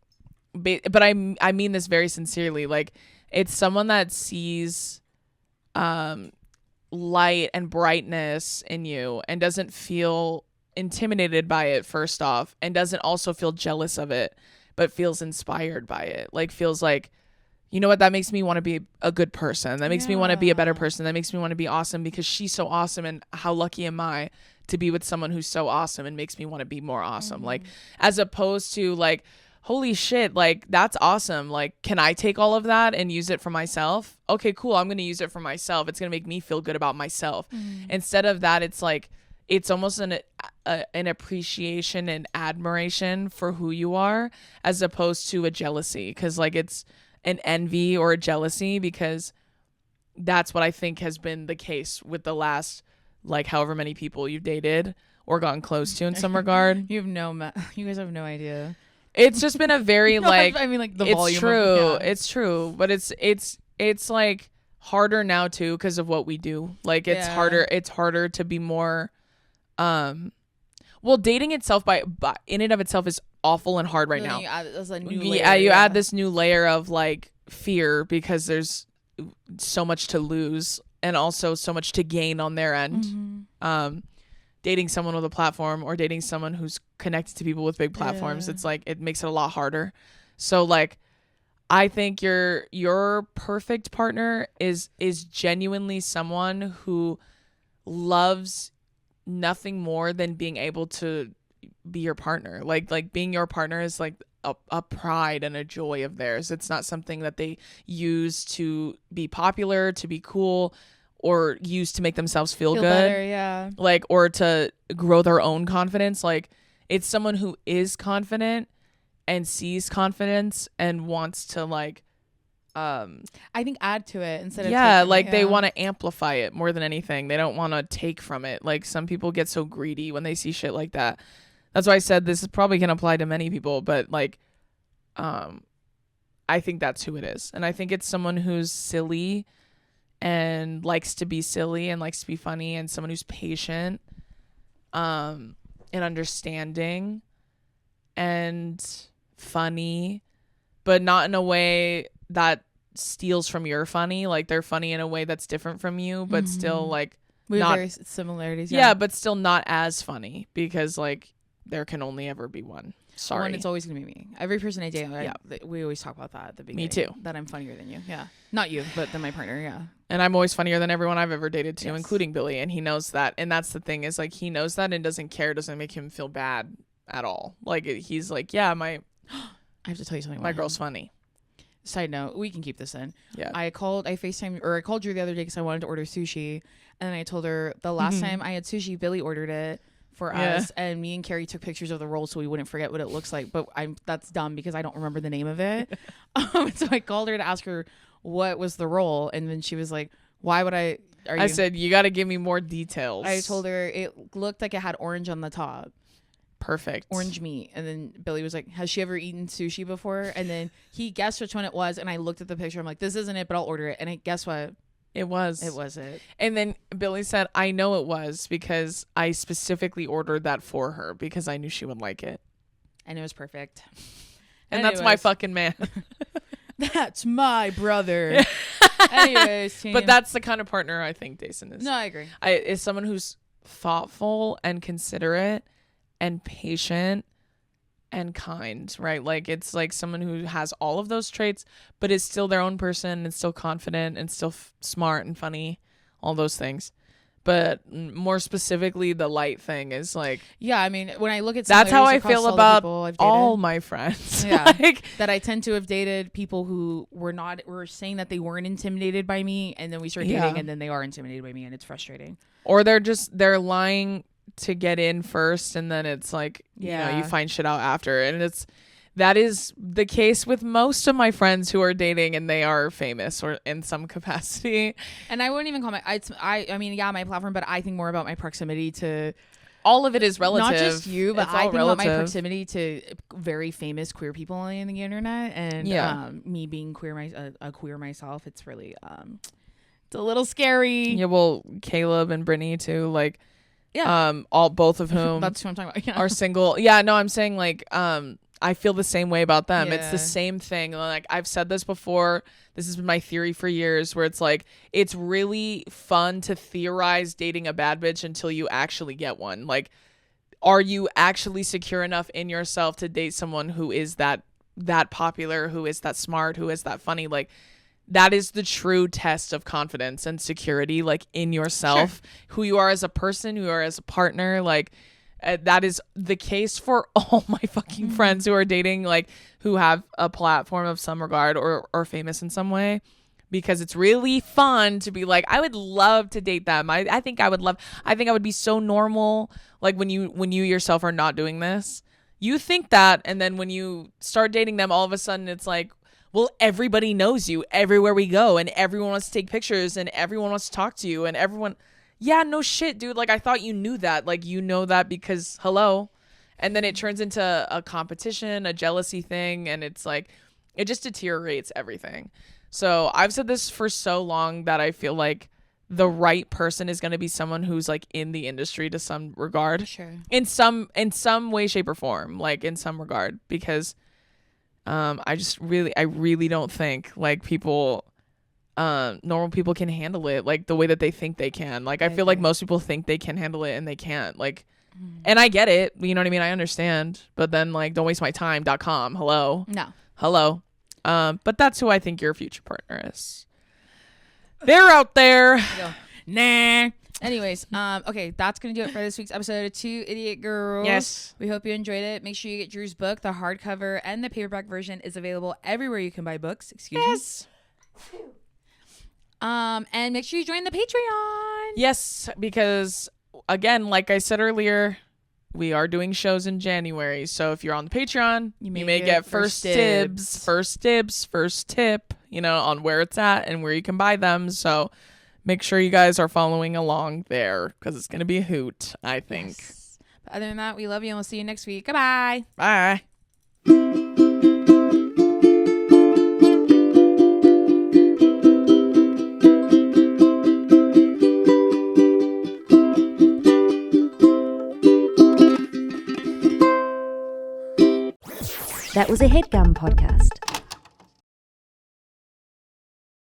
but I mean this very sincerely. Like it's someone that sees light and brightness in you and doesn't feel intimidated by it, first off, and doesn't also feel jealous of it, but feels inspired by it. Like feels like, you know what, that makes me want to be a good person. That makes me want to be a better person. That makes me want to be awesome because she's so awesome, and how lucky am I to be with someone who's so awesome and makes me want to be more awesome. Like as opposed to like, holy shit, like that's awesome. Like, can I take all of that and use it for myself? Okay, cool. I'm going to use it for myself. It's going to make me feel good about myself. Instead of that, it's like, it's almost an appreciation and admiration for who you are as opposed to a jealousy. Cause like it's an envy or a jealousy because that's what I think has been the case with the last, like however many people you've dated or gotten close to in some regard. You guys have no idea. It's just been a very like, I mean like the it's volume. True. It's true. But it's like harder now too because of what we do. Like it's harder to be more, well, dating itself by in and of itself is awful and hard right now. You add add this new layer of like fear because there's so much to lose and also so much to gain on their end. Dating someone with a platform or dating someone who's connected to people with big platforms, it's like it makes it a lot harder. So like I think your perfect partner is genuinely someone who loves nothing more than being able to be your partner. Like being your partner is like a pride and a joy of theirs. It's not something that they use to be popular, to be cool, or use to make themselves feel good better, like, or to grow their own confidence. Like it's someone who is confident and sees confidence and wants to like I think add to it instead of they want to amplify it more than anything. They don't want to take from it. Like some people get so greedy when they see shit like that. That's why I said this is probably can apply to many people, but like I think that's who it is. And I think it's someone who's silly and likes to be silly and likes to be funny, and someone who's patient and understanding and funny, but not in a way that steals from your funny. Like they're funny in a way that's different from you, but still like We not have various similarities. yeah, but still not as funny, because like there can only ever be one. Sorry. One, it's always gonna be me. Every person I date, we always talk about that at the beginning. Me too. That I'm funnier than you. Yeah, not you, but then my partner. Yeah. And I'm always funnier than everyone I've ever dated too, Yes. including Billy, and he knows that. And that's the thing, is like he knows that and doesn't care, doesn't make him feel bad at all. Like he's like, yeah, I have to tell you something. my about girl's him. funny. Side note, we can keep this in. Yeah. I called Drew the other day because I wanted to order sushi, and then I told her the last time I had sushi, Billy ordered it for us, and me and Carrie took pictures of the roll so we wouldn't forget what it looks like. But that's dumb because I don't remember the name of it. So I called her to ask her what was the roll, and then she was like, "Why would I?" I said, you got to give me more details. I told her it looked like it had orange on the top. Perfect. Orange meat. And then Billy was like, has she ever eaten sushi before? And then he guessed which one it was, and I looked at the picture. I'm like, this isn't it, but I'll order it. And guess what? It was. It was it. And then Billy said, I know it was because I specifically ordered that for her because I knew she would like it. And it was perfect. And that's my fucking man. That's my brother. Anyways, team. But that's the kind of partner I think Deison is. No, I agree. Is someone who's thoughtful and considerate and patient and kind, right? Like it's like someone who has all of those traits, but is still their own person and still confident and still smart and funny, all those things. But more specifically, the light thing is like, yeah, I mean, when I look at that's how I similarities feel across about all my friends. Yeah, like, that I tend to have dated people who were saying that they weren't intimidated by me, and then we start dating, and then they are intimidated by me, and it's frustrating. Or they're lying to get in first, and then it's like, you know, you find shit out after. And that is the case with most of my friends who are dating and they are famous or in some capacity. And I wouldn't even call I mean, yeah, my platform, but I think more about my proximity to all of it is relative. Not just you, but I think relative. about my proximity to very famous queer people in the internet, and me being a queer myself, it's really it's a little scary. Yeah, well, Caleb and Brittany too, like both of whom that's what I'm talking about. Yeah. are single. Yeah, no, I'm saying like I feel the same way about them. Yeah. It's the same thing. Like I've said this before. This has been my theory for years, where it's like it's really fun to theorize dating a bad bitch until you actually get one. Like, are you actually secure enough in yourself to date someone who is that popular, who is that smart, who is that funny? Like, that is the true test of confidence and security, like in yourself, who you are as a person, who you are as a partner, like. That is the case for all my fucking friends who are dating, like who have a platform of some regard or famous in some way, because it's really fun to be like, I would love to date them. I think I would be so normal. Like when you yourself are not doing this, you think that. And then when you start dating them, all of a sudden it's like, well, everybody knows you everywhere we go, and everyone wants to take pictures, and everyone wants to talk to you, and everyone. Yeah, no shit, dude. Like, I thought you knew that. Like, you know that because, hello. And then it turns into a competition, a jealousy thing. And it's like, it just deteriorates everything. So I've said this for so long that I feel like the right person is going to be someone who's like in the industry to some regard. Sure. In some way, shape, or form. Like, in some regard. Because I really don't think like people... normal people can handle it like the way that they think they can. Like I feel like most people think they can handle it and they can't. Like and I get it, you know what I mean? I understand. But then like don't waste my time.com. Hello. But that's who I think your future partner is. They're out there. Nah. Anyways, okay, that's gonna do it for this week's episode of Two Idiot Girls. Yes. We hope you enjoyed it. Make sure you get Drew's book. The hardcover and the paperback version is available everywhere you can buy books. Excuse me. And make sure you join the Patreon. Yes, because again, like I said earlier, we are doing shows in January. So if you're on the Patreon, you may get first dibs, first tip, you know, on where it's at and where you can buy them. So make sure you guys are following along there because it's going to be a hoot, I think. Yes. But other than that, we love you and we'll see you next week. Goodbye. Bye. was a headgum podcast.